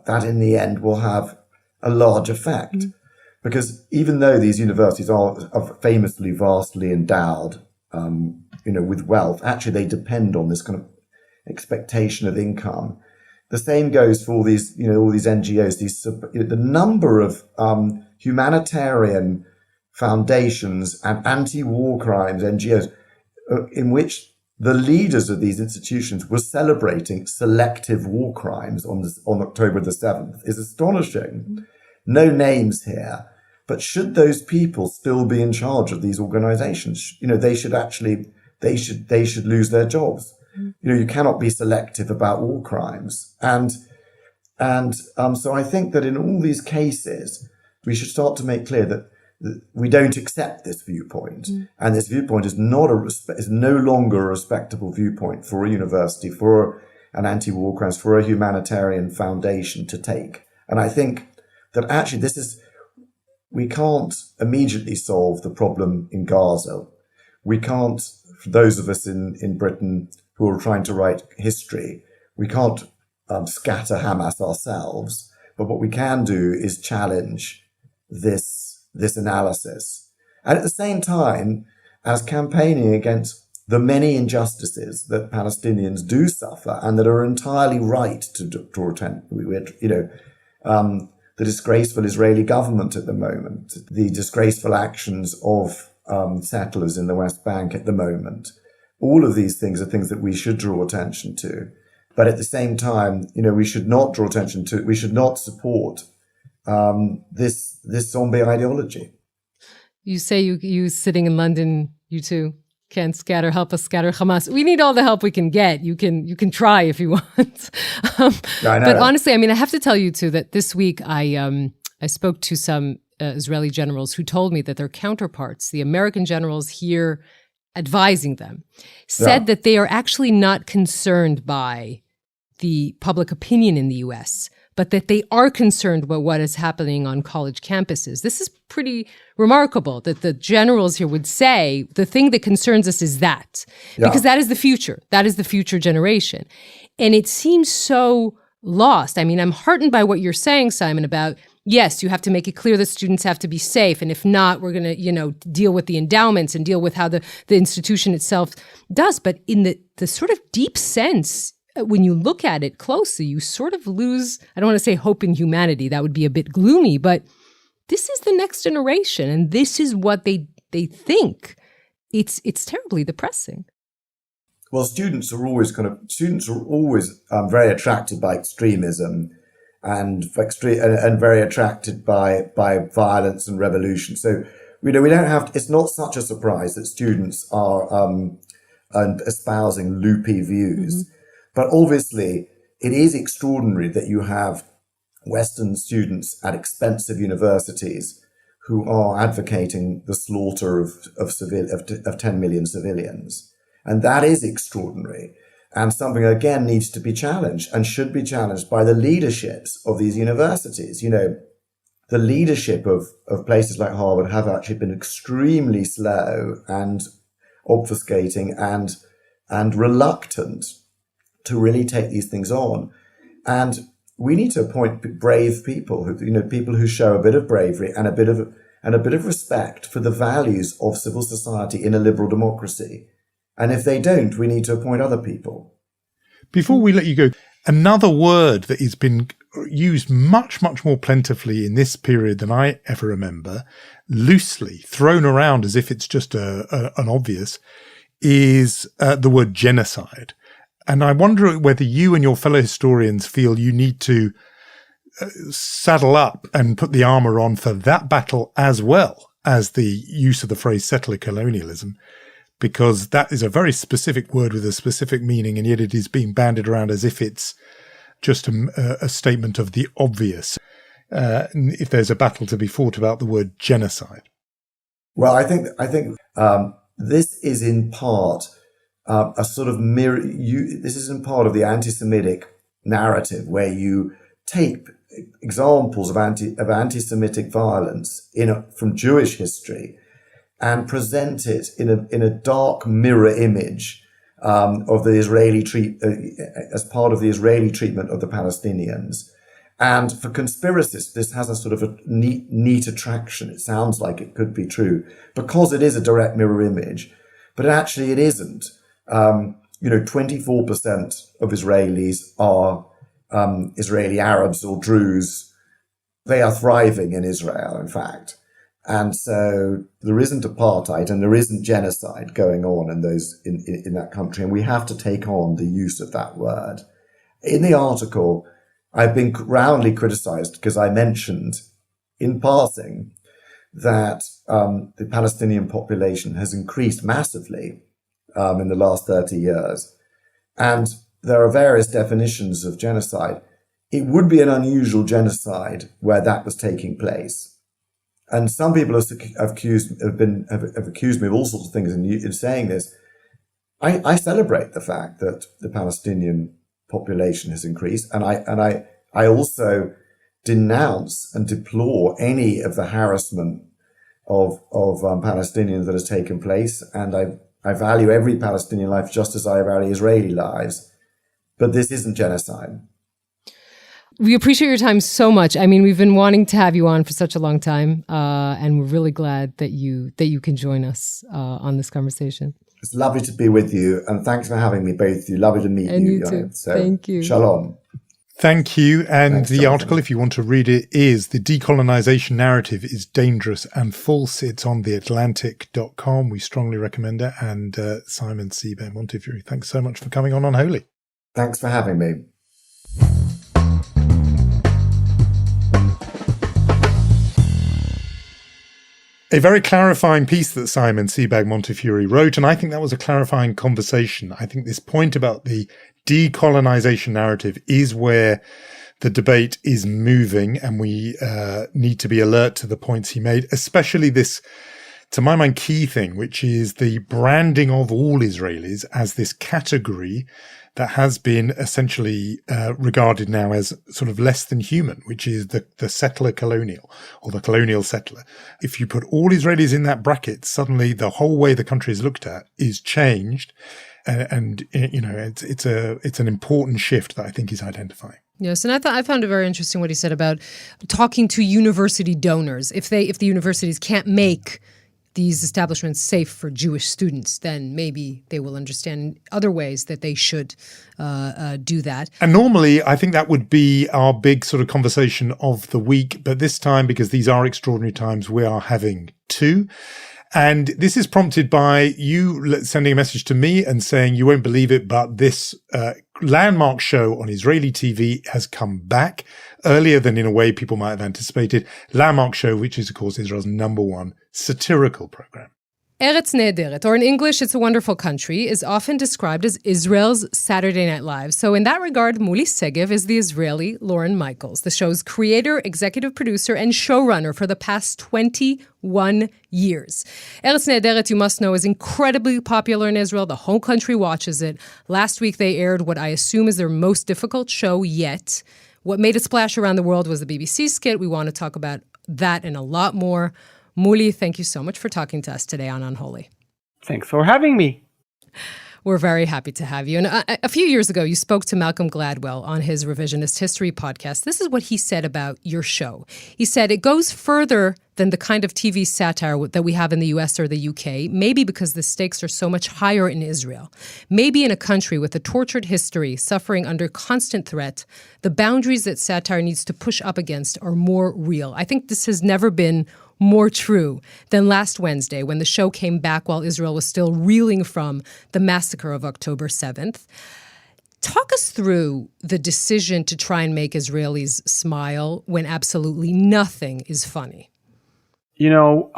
that in the end will have a large effect. Mm. Because even though these universities are famously vastly endowed, with wealth, actually they depend on this kind of expectation of income. The same goes for all these NGOs. The number of humanitarian foundations and anti-war crimes NGOs in which the leaders of these institutions were celebrating selective war crimes on October the 7th is astonishing. No names here. But should those people still be in charge of these organizations? They should lose their jobs. You cannot be selective about war crimes. And so I think that in all these cases, we should start to make clear that we don't accept this viewpoint. And this viewpoint is no longer a respectable viewpoint for a university, for an anti-war crimes, for a humanitarian foundation to take. And I think that actually we can't immediately solve the problem in Gaza. We can't, for those of us in Britain who are trying to write history, we can't scatter Hamas ourselves. But what we can do is challenge this analysis. And at the same time, as campaigning against the many injustices that Palestinians do suffer and that are entirely right to draw attention, the disgraceful Israeli government at the moment, the disgraceful actions of settlers in the West Bank at the moment. All of these things are things that we should draw attention to. But at the same time, we should not draw attention to, we should not support this zombie ideology. You say you sitting in London, you two can help us scatter Hamas. We need all the help we can get. You can try if you want. But honestly, I have to tell you too that this week I spoke to some Israeli generals who told me that their counterparts, the American generals here advising them, said that they are actually not concerned by the public opinion in the U.S., but that they are concerned about what is happening on college campuses. This is pretty remarkable that the generals here would say the thing that concerns us is that, because that is the future. That is the future generation. And it seems so lost. I'm heartened by what you're saying, Simon, about, yes, you have to make it clear that students have to be safe. And if not, we're going to, deal with the endowments and deal with how the institution itself does. But in the sort of deep sense, when you look at it closely, you sort of lose, I don't want to say hope in humanity, that would be a bit gloomy, but this is the next generation and this is what they think. It's terribly depressing. Well, students are always very attracted by extremism and very attracted by violence and revolution. So, we don't have, it's not such a surprise that students are espousing loopy views. Mm-hmm. But obviously, it is extraordinary that you have Western students at expensive universities who are advocating the slaughter of 10 million civilians. And that is extraordinary. And something, again, needs to be challenged and should be challenged by the leaderships of these universities. The leadership of places like Harvard have actually been extremely slow and obfuscating and reluctant to really take these things on. And we need to appoint brave people people who show a bit of bravery and a bit of respect for the values of civil society in a liberal democracy. And if they don't, we need to appoint other people. Before we let you go, another word that has been used much, much more plentifully in this period than I ever remember, loosely thrown around as if it's just an obvious, is the word genocide. And I wonder whether you and your fellow historians feel you need to saddle up and put the armour on for that battle as well as the use of the phrase settler colonialism, because that is a very specific word with a specific meaning, and yet it is being bandied around as if it's just a statement of the obvious, if there's a battle to be fought about the word genocide? Well, I think this is in part a sort of mirror. This is in part of the anti-Semitic narrative, where you take examples of anti-Semitic violence from Jewish history and present it in a dark mirror image of the Israeli as part of the Israeli treatment of the Palestinians. And for conspiracists, this has a sort of a neat attraction. It sounds like it could be true because it is a direct mirror image, but actually it isn't. 24% of Israelis are Israeli Arabs or Druze. They are thriving in Israel, in fact. And so there isn't apartheid and there isn't genocide going on in that country. And we have to take on the use of that word. In the article, I've been roundly criticized because I mentioned in passing that the Palestinian population has increased massively in the last 30 years. And there are various definitions of genocide. It would be an unusual genocide where that was taking place. And some people have accused me of all sorts of things in saying this. I celebrate the fact that the Palestinian population has increased, and I also denounce and deplore any of the harassment of Palestinians that has taken place, and I value every Palestinian life just as I value Israeli lives. But this isn't genocide. We appreciate your time so much. I mean, we've been wanting to have you on for such a long time, and we're really glad that you can join us on this conversation. It's lovely to be with you, and thanks for having me, both of you. Lovely to meet and you. You too. So, thank you. Shalom. Thank you. And Thanks, the Jonathan. article, if you want to read it, is The Decolonisation Narrative is Dangerous and False. It's on theatlantic.com. We strongly recommend it. And Simon Sebag Montefiore, thanks so much for coming on Unholy. Thanks for having me. A very clarifying piece that Simon Sebag Montefiore wrote, and I think that was a clarifying conversation. I think this point about the decolonisation narrative is where the debate is moving, and we need to be alert to the points he made, especially this, to my mind, key thing, which is the branding of all Israelis as this category that has been essentially regarded now as sort of less than human, which is the settler colonial or the colonial settler. If you put all Israelis in that bracket, suddenly the whole way the country is looked at is changed. And you know, it's an important shift that I think he's identifying. Yes, and I found it very interesting what he said about talking to university donors. If the universities can't make these establishments safe for Jewish students, then maybe they will understand other ways that they should do that. And normally, I think that would be our big sort of conversation of the week. But this time, because these are extraordinary times, we are having two. And this is prompted by you sending a message to me and saying, you won't believe it, but this landmark show on Israeli TV has come back earlier than in a way people might have anticipated. Landmark show, which is, of course, Israel's #1 satirical program. Eretz Nehederet, or in English, It's a Wonderful Country, is often described as Israel's Saturday Night Live. So in that regard, Muli Segev is the Israeli Lauren Michaels, the show's creator, executive producer, and showrunner for the past 21 years. Eretz Nehederet, you must know, is incredibly popular in Israel. The whole country watches it. Last week, they aired what I assume is their most difficult show yet. What made it splash around the world was the BBC skit. We want to talk about that and a lot more. Muli, thank you so much for talking to us today on Unholy. Thanks for having me. We're very happy to have you. And a few years ago, you spoke to Malcolm Gladwell on his Revisionist History podcast. This is what he said about your show. He said it goes further than the kind of TV satire that we have in the US or the UK, maybe because the stakes are so much higher in Israel. Maybe in a country with a tortured history, suffering under constant threat, the boundaries that satire needs to push up against are more real. I think this has never been more true than last Wednesday when the show came back while Israel was still reeling from the massacre of October 7th. Talk us through the decision to try and make Israelis smile when absolutely nothing is funny. You know,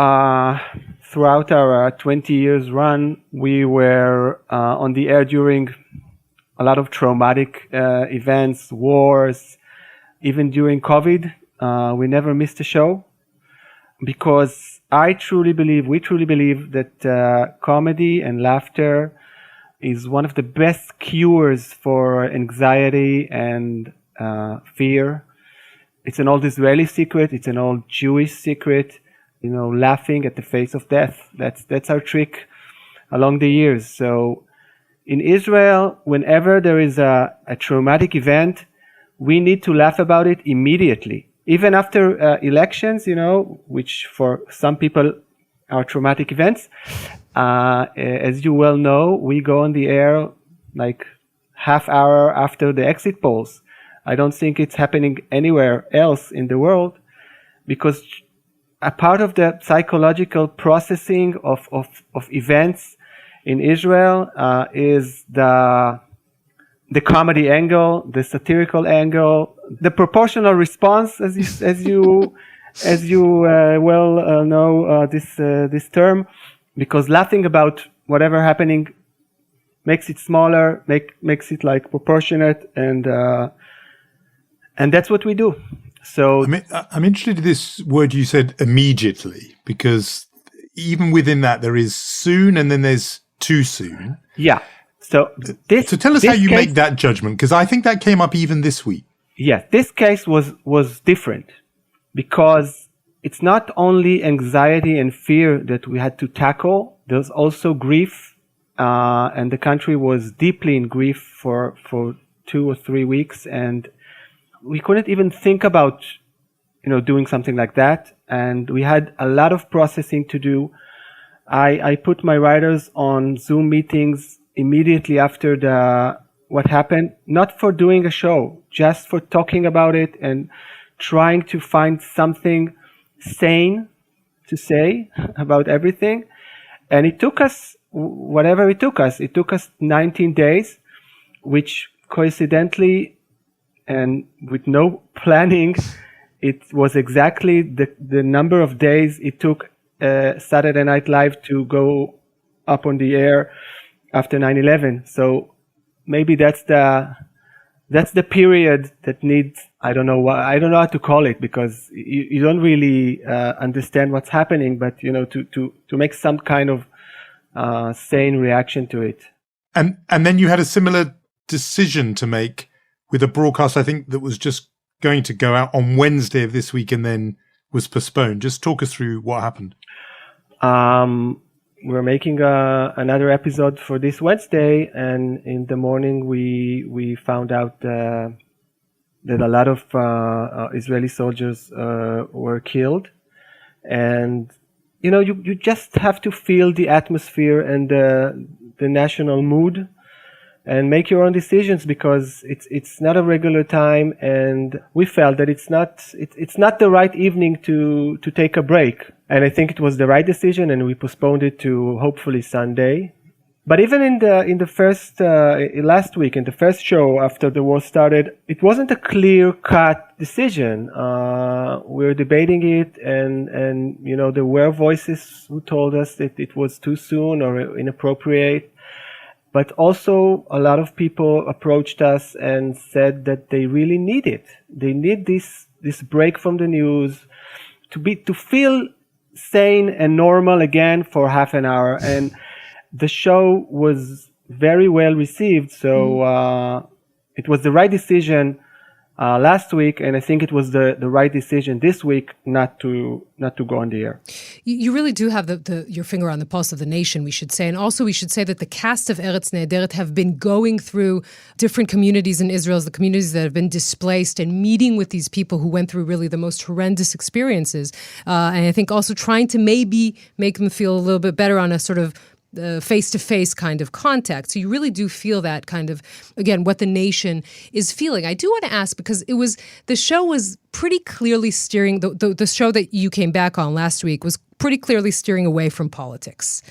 throughout our 20 years run, we were on the air during a lot of traumatic events, wars. Even during COVID, we never missed a show, because we truly believe that comedy and laughter is one of the best cures for anxiety and fear. It's an old Israeli secret. It's an old Jewish secret. Laughing at the face of death. That's our trick along the years. So in Israel, whenever there is a traumatic event, we need to laugh about it immediately. Even after elections, which for some people are traumatic events. As you well know, we go on the air like half hour after the exit polls. I don't think it's happening anywhere else in the world, because a part of the psychological processing of events in Israel is the comedy angle, the satirical angle, the proportional response, as you well know this term, because laughing about whatever happening makes it smaller, makes it like proportionate, and that's what we do. So I'm interested in this word you said, immediately, because even within that there is soon and then there's too soon. Yeah. So tell us how you make that judgment, because I think that came up even this week. Yes, this case was different, because it's not only anxiety and fear that we had to tackle. There's also grief, and the country was deeply in grief for 2 or 3 weeks, and we couldn't even think about, doing something like that. And we had a lot of processing to do. I put my writers on Zoom meetings immediately after what happened, not for doing a show, just for talking about it and trying to find something sane to say about everything. And it took us whatever it took us. It took us 19 days, which coincidentally and with no planning, it was exactly the number of days it took Saturday Night Live to go up on the air after 9/11. So maybe that's the period that needs, I don't know how to call it, because you don't really understand what's happening, but to make some kind of sane reaction to it. And then you had a similar decision to make with a broadcast, I think, that was just going to go out on Wednesday of this week and then was postponed. Just talk us through what happened. We're making another episode for this Wednesday, and in the morning we found out that a lot of Israeli soldiers were killed, and you just have to feel the atmosphere and the national mood and make your own decisions, because it's not a regular time, and we felt that it's not the right evening to take a break. And I think it was the right decision, and we postponed it to hopefully Sunday. But even in the first last week, in the first show after the war started, it wasn't a clear-cut decision. We were debating it, and there were voices who told us that it was too soon or inappropriate. But also a lot of people approached us and said that they really need it. They need this break from the news to feel sane and normal again for half an hour. And the show was very well received, so it was the right decision last week, and I think it was the right decision this week not to go on the air. You really do have your finger on the pulse of the nation, we should say. And also we should say that the cast of Eretz Nehederet have been going through different communities in Israel, the communities that have been displaced, and meeting with these people who went through really the most horrendous experiences. And I think also trying to maybe make them feel a little bit better on a sort of face-to-face kind of contact. So you really do feel that kind of, again, what the nation is feeling. I do want to ask, because the show was pretty clearly steering, the show that you came back on last week was pretty clearly steering away from politics,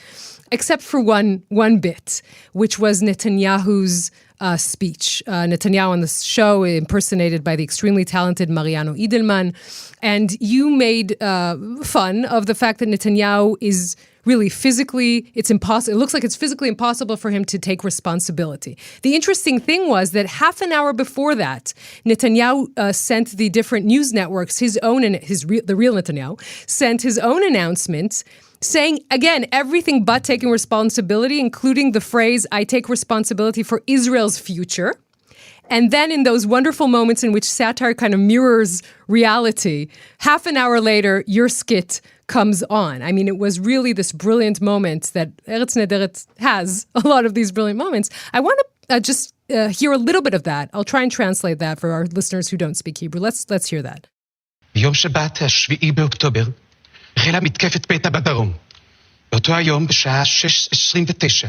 except for one bit, which was Netanyahu's speech. Netanyahu on the show, impersonated by the extremely talented Mariano Idelman. And you made fun of the fact that Netanyahu is really physically, it's impossible. It looks like it's physically impossible for him to take responsibility. The interesting thing was that half an hour before that, Netanyahu sent the different news networks the real Netanyahu sent his own announcement saying, again, everything but taking responsibility, including the phrase, "I take responsibility for Israel's future." And then in those wonderful moments in which satire kind of mirrors reality, half an hour later, your skit comes on. I mean, it was really this brilliant moment that Eretz Nehederet has a lot of these brilliant moments. I want to just hear a little bit of that. I'll try and translate that for our listeners who don't speak Hebrew. Let's hear that. ביום שבת, 7 באוקטובר, החלה מתקפת פתע בדרום. באותו היום, בשעה 6:29,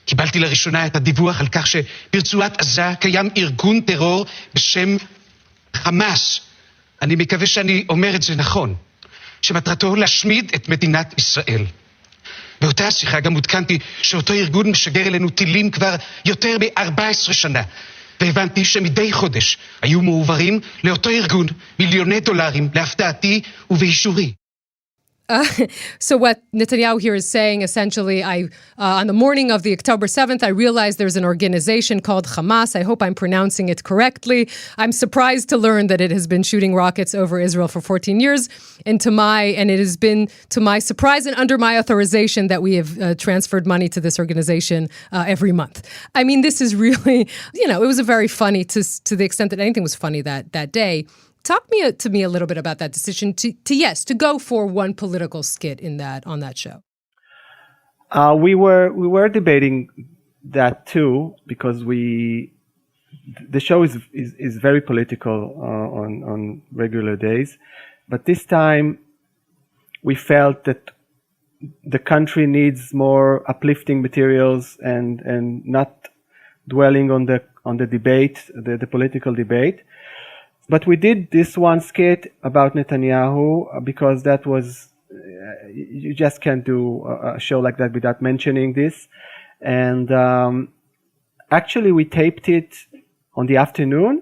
קיבלתי לראשונה את הדיווח על כך שברצועת עזה קיים ארגון טרור בשם חמאס. אני מקווה שאני אומר את זה נכון. שמטרתו להשמיד את מדינת ישראל. באותה השיחה גם עודכנתי שאותו ארגון משגר אלינו טילים כבר יותר מ-14 שנה. והבנתי שמדי חודש היו מועברים לאותו ארגון מיליוני דולרים להפתעתי ובאישורי. So what Netanyahu here is saying, essentially, on the morning of the October 7th, I realized there's an organization called Hamas. I hope I'm pronouncing it correctly. I'm surprised to learn that it has been shooting rockets over Israel for 14 years. And it has been to my surprise and under my authorization that we have transferred money to this organization every month. I mean, this is really, it was a very funny, to the extent that anything was funny that day. Talk to me a little bit about that decision to go for one political skit on that show. We were debating that too, because the show is very political on regular days, but this time we felt that the country needs more uplifting materials and not dwelling on the debate, the political debate. But we did this one skit about Netanyahu because that was, you just can't do a show like that without mentioning this. And actually we taped it on the afternoon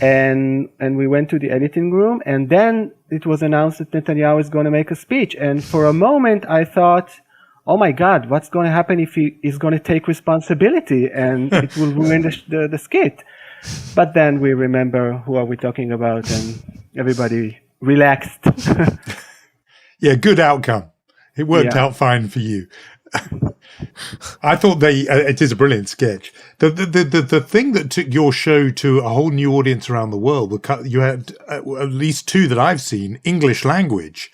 and we went to the editing room, and then it was announced that Netanyahu is going to make a speech. And for a moment I thought, oh my God, what's going to happen if he is going to take responsibility and it will ruin the skit. But then we remember who are we talking about, and everybody relaxed. Yeah, good outcome. It worked out fine for you. I thought it is a brilliant sketch. The thing that took your show to a whole new audience around the world, you had at least two that I've seen, English language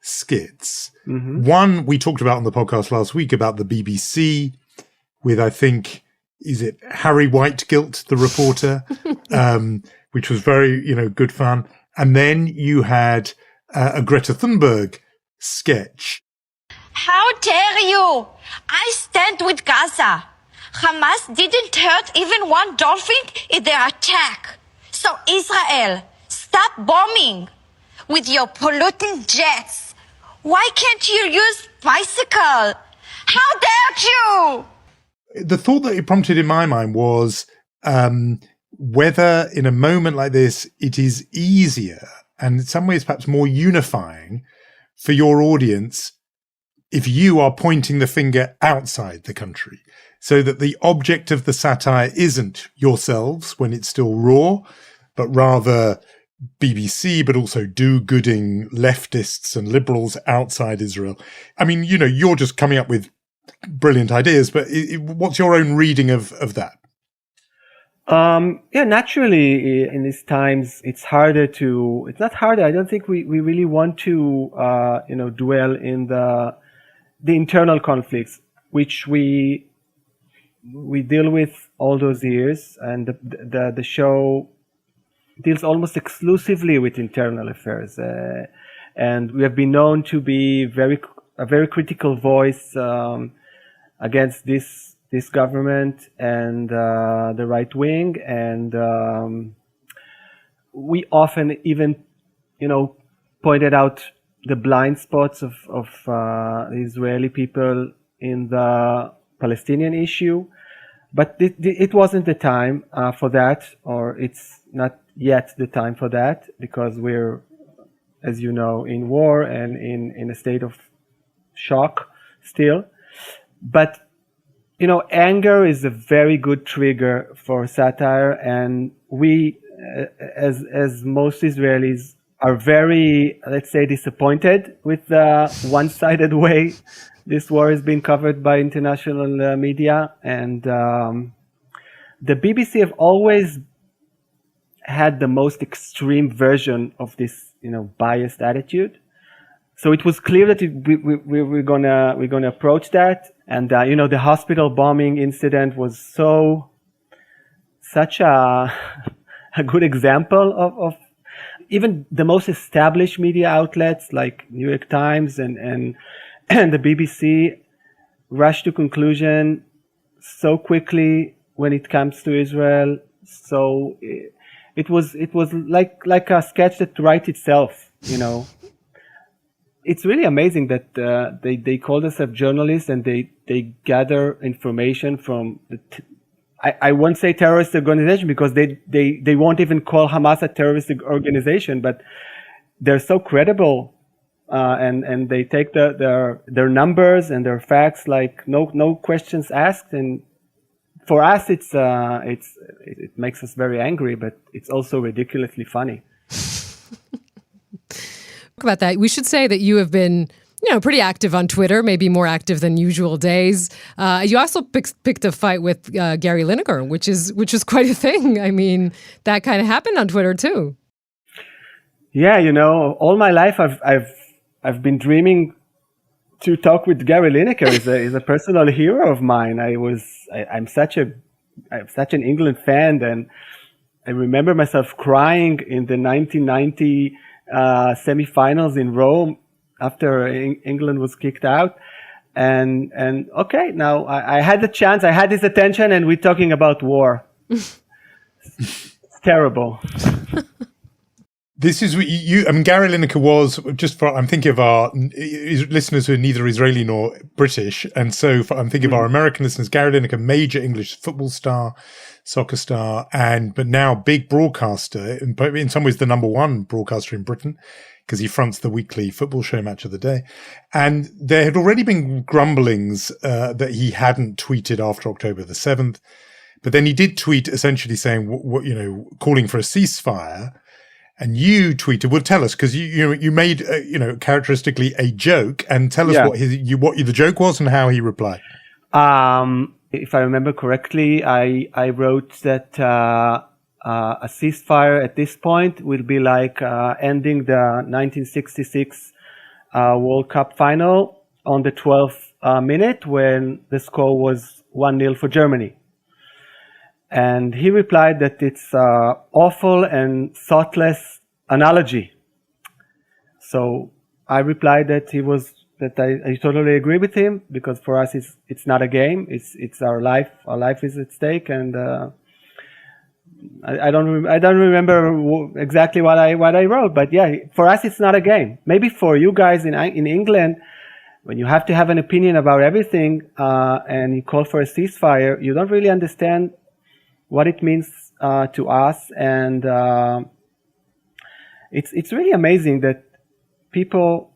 skits. Mm-hmm. One we talked about on the podcast last week about the BBC with, I think, is it Harry Whitegilt, the reporter, which was very, good fun. And then you had a Greta Thunberg sketch. How dare you? I stand with Gaza. Hamas didn't hurt even one dolphin in their attack. So Israel, stop bombing with your polluting jets. Why can't you use bicycle? How dare you? The thought that it prompted in my mind was whether in a moment like this, it is easier and in some ways perhaps more unifying for your audience if you are pointing the finger outside the country, so that the object of the satire isn't yourselves when it's still raw, but rather BBC, but also do-gooding leftists and liberals outside Israel. I mean, you're just coming up with brilliant ideas, but what's your own reading of that? Naturally, in these times, it's not harder. I don't think we really want to, dwell in the internal conflicts, which we deal with all those years. And the show deals almost exclusively with internal affairs. And we have been known to be a very critical voice, against this government and the right wing, and we often even pointed out the blind spots of the Israeli people in the Palestinian issue, but it wasn't the time for that, or it's not yet the time for that, because we're, as you know, in war and in a state of shock still. But, anger is a very good trigger for satire, and we, as most Israelis, are very, let's say, disappointed with the one-sided way this war is being covered by international media. And the BBC have always had the most extreme version of this, biased attitude. So it was clear that we're gonna approach that. And the hospital bombing incident was such a good example of even the most established media outlets like New York Times and the BBC rush to conclusion so quickly when it comes to Israel. So it was like a sketch that writes itself, It's really amazing that they call themselves journalists and they gather information from I won't say terrorist organization because they won't even call Hamas a terrorist organization, but they're so credible, and they take their numbers and their facts like no questions asked. And for us, it makes us very angry, but it's also ridiculously funny. About that, we should say that you have been pretty active on Twitter, maybe more active than usual days. You also picked a fight with Gary Lineker, which is quite a thing. I mean, that kind of happened on Twitter too. Yeah, all my life I've been dreaming to talk with Gary Lineker. He's a personal hero of mine. I'm such an England fan, and I remember myself crying in the 1990 semifinals in Rome after England was kicked out. And okay, now I had the chance, I had his attention, and we're talking about war. It's terrible. This is what Gary Lineker was, I'm thinking of our listeners who are neither Israeli nor British. And so I'm thinking of our American listeners, Gary Lineker, major English football star, soccer star, but now big broadcaster, in some ways the number one broadcaster in Britain, because he fronts the weekly football show Match of the Day. And there had already been grumblings that he hadn't tweeted after October the 7th. But then he did tweet essentially saying, calling for a ceasefire. And you tweeted, well, tell us, because you made, characteristically a joke, and tell us what the joke was and how he replied. If I remember correctly, I wrote that a ceasefire at this point will be like ending the 1966 World Cup final on the 12th minute when the score was 1-0 for Germany. And he replied that it's awful and thoughtless analogy. So I replied that I totally agree with him, because for us it's not a game. It's our life. Our life is at stake, and I don't remember exactly what I wrote, but yeah, for us it's not a game. Maybe for you guys in England, when you have to have an opinion about everything and you call for a ceasefire, you don't really understand what it means to us, and it's really amazing that people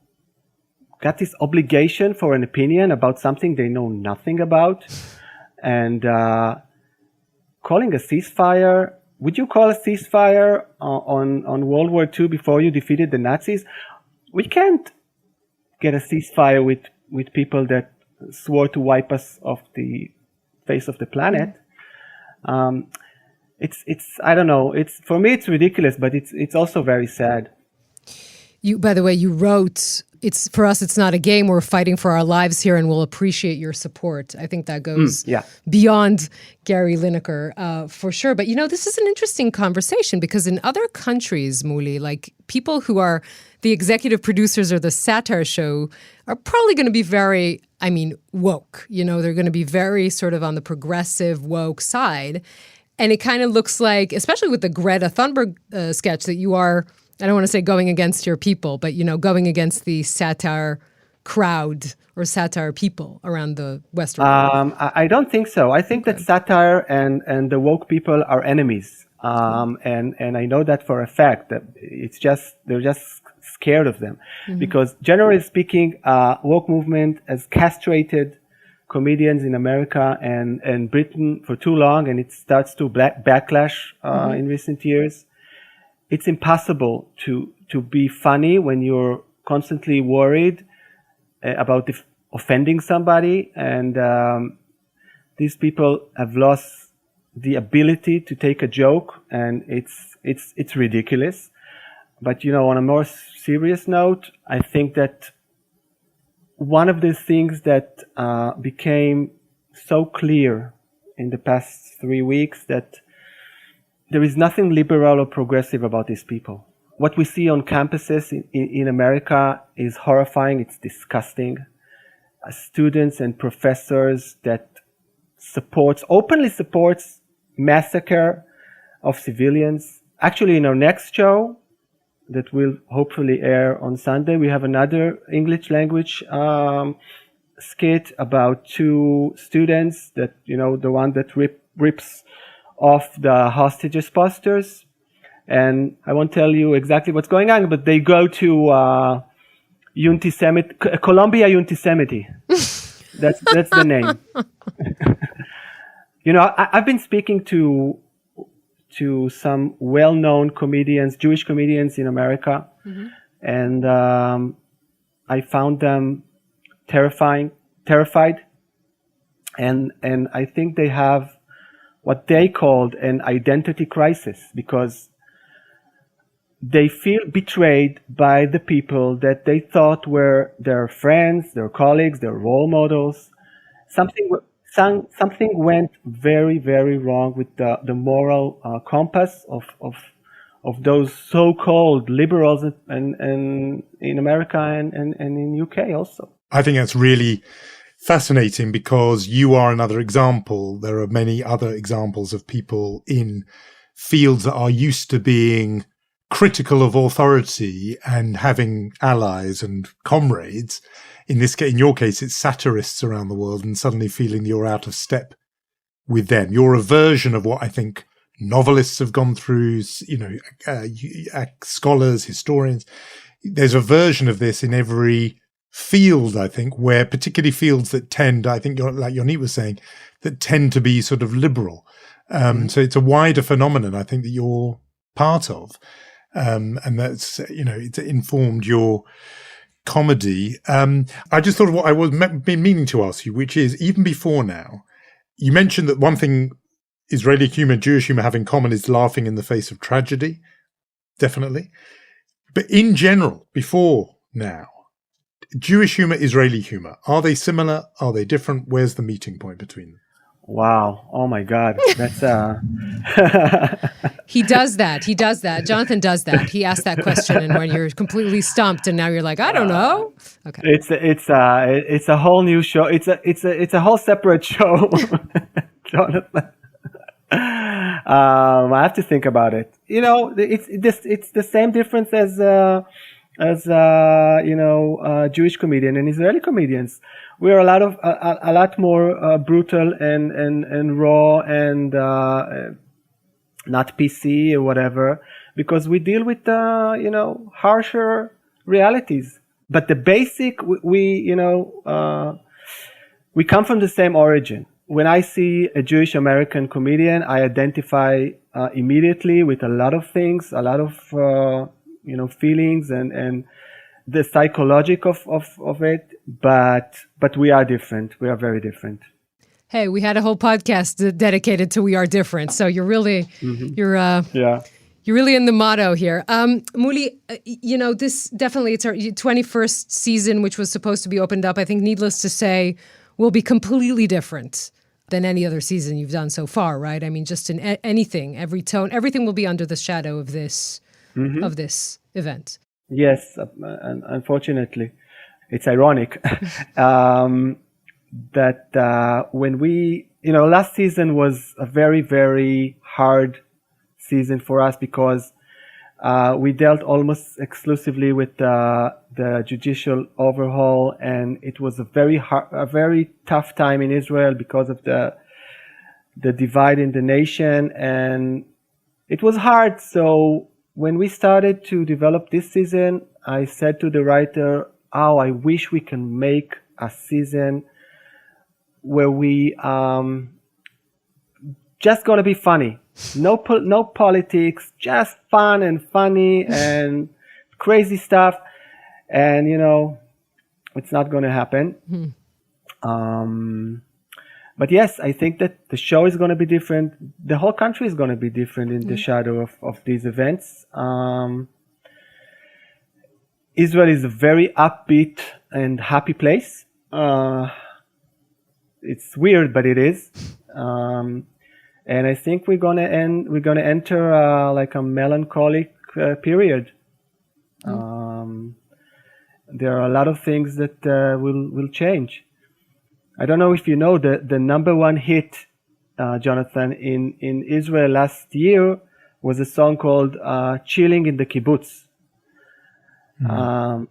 got this obligation for an opinion about something they know nothing about, and calling a ceasefire. Would you call a ceasefire on World War II before you defeated the Nazis? We can't get a ceasefire with people that swore to wipe us off the face of the planet. It's I don't know. For me it's ridiculous, but it's also very sad. By the way, you wrote, for us it's not a game. We're fighting for our lives here, and we'll appreciate your support. I think that goes beyond Gary Lineker for sure. But this is an interesting conversation, because in other countries, Muli, like people who are the executive producers of the satire show are probably going to be very, woke. They're going to be very sort of on the progressive woke side. And it kind of looks like, especially with the Greta Thunberg sketch, that you are, I don't want to say going against your people, but, going against the satire crowd or satire people around the Western world. I don't think so. I think that satire and the woke people are enemies. And I know that for a fact, that they're just scared of them. Because generally speaking, woke movement has castrated comedians in America and Britain for too long, and it starts to backlash in recent years. It's impossible to be funny when you're constantly worried about offending somebody, and these people have lost the ability to take a joke, and it's ridiculous. But on a more serious note, I think that one of the things that became so clear in the past 3 weeks that there is nothing liberal or progressive about these people. What we see on campuses in America is horrifying. It's disgusting. Students and professors that openly supports massacre of civilians. Actually, in our next show that will hopefully air on Sunday, we have another English language skit about 2 students that, the one that rips off the hostages posters. And I won't tell you exactly what's going on, but they go to Columbia Yosemite. That's the name. I've been speaking to some well-known comedians, Jewish comedians in America, and I found them terrified, and I think they have what they called an identity crisis, because they feel betrayed by the people that they thought were their friends, their colleagues, their role models. Something went very, very wrong with the moral compass of those so-called liberals and in America and in UK also. I think that's really fascinating, because you are another example. There are many other examples of people in fields that are used to being critical of authority and having allies and comrades. In your case, it's satirists around the world, and suddenly feeling you're out of step with them. You're a version of what I think novelists have gone through, scholars, historians. There's a version of this in every field, I think, where particularly fields that tend, I think, like Yonit was saying, that tend to be sort of liberal. So it's a wider phenomenon, I think, that you're part of. And that's, it's informed your comedy. I just thought of what I was been meaning to ask you, which is, even before now, you mentioned that one thing Israeli humor, Jewish humor have in common is laughing in the face of tragedy. Definitely. But in general, before now, Jewish humor, Israeli humor, are they similar? Are they different? Where's the meeting point between them? Wow. Oh my God. That's He does that. Jonathan does that. He asks that question, and when you're completely stumped and now you're like, I don't know. Okay. It's a whole new show. It's a whole separate show. Jonathan. I have to think about it. It's the same difference as Jewish comedian and Israeli comedians. We're a lot more brutal and raw and not PC or whatever, because we deal with harsher realities. But the basic, we come from the same origin. When I see a Jewish American comedian, I identify immediately with a lot of things, a lot of feelings and the psychologic of it. But we are different. We are very different. Hey, we had a whole podcast dedicated to "We Are Different," so you're really you're really in the motto here. Muli, this definitely, it's our 21st season, which was supposed to be opened up. I think, needless to say, will be completely different than any other season you've done so far, right? I mean, just in anything, every tone, everything will be under the shadow of this event. Yes, unfortunately, it's ironic that when we, last season was a very, very hard season for us, because we dealt almost exclusively with the judicial overhaul, and it was a very tough time in Israel because of the divide in the nation, and it was hard. So when we started to develop this season, I said to the writer, "Oh, I wish we can make a season where we just gonna be funny, no politics, just fun and funny and crazy stuff." And it's not gonna happen. But yes, I think that the show is going to be different. The whole country is going to be different in the shadow of these events. Israel is a very upbeat and happy place. It's weird, but it is. And I think we're going to enter like a melancholic period. There are a lot of things that will change. I don't know if you know the number one hit, Jonathan, in Israel last year was a song called "Chilling in the Kibbutz." No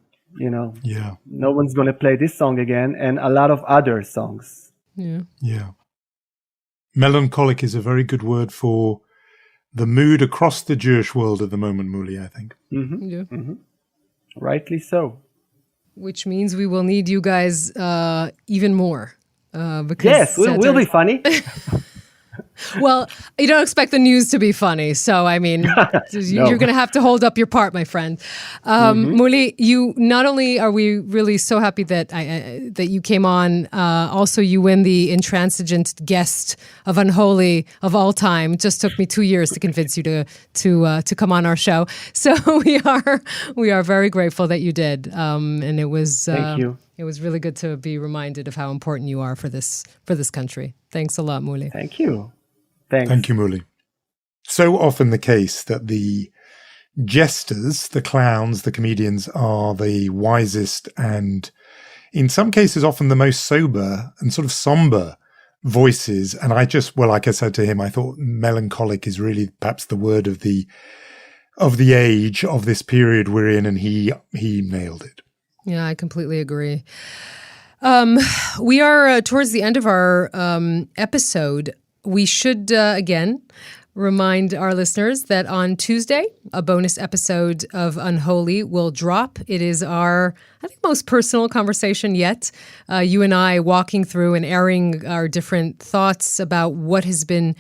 one's going to play this song again, and a lot of other songs. Yeah. Melancholic is a very good word for the mood across the Jewish world at the moment, Muli, I think. Rightly so. Which means we will need you guys even more. Because yes, we'll be funny. Well, you don't expect the news to be funny. So, I mean, you're going to have to hold up your part, my friend. Muli, you not only are we really so happy that that you came on, also you win the intransigent guest of Unholy of all time. It just took me 2 years to convince you to come on our show. So we are very grateful that you did. And it was thank you. It was really good to be reminded of how important you are for this country. Thanks a lot, Muli. Thank you. Thanks. Thank you, Muli. So often the case that the jesters, the clowns, the comedians are the wisest and in some cases often the most sober and sort of somber voices. And like I said to him, I thought melancholic is really perhaps the word of the age of this period we're in, and he nailed it. Yeah, I completely agree. We are towards the end of our episode. We should, again, remind our listeners that on Tuesday, a bonus episode of Unholy will drop. It is our, I think, most personal conversation yet. You and I walking through and airing our different thoughts about what has been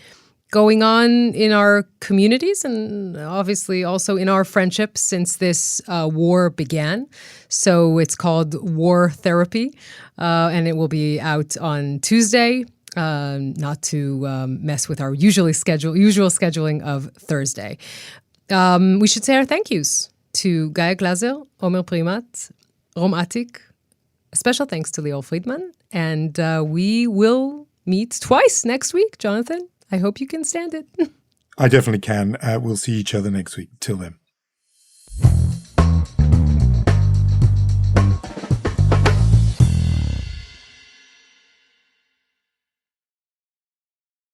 going on in our communities and obviously also in our friendships since this war began. So it's called War Therapy, and it will be out on Tuesday. Not to mess with our usual scheduling of Thursday. We should say our thank yous to Gaia Glaser, Omer Primat, Rom Atik. A special thanks to Lior Friedman. And we will meet twice next week, Jonathan. I hope you can stand it. I definitely can. We'll see each other next week. Till then.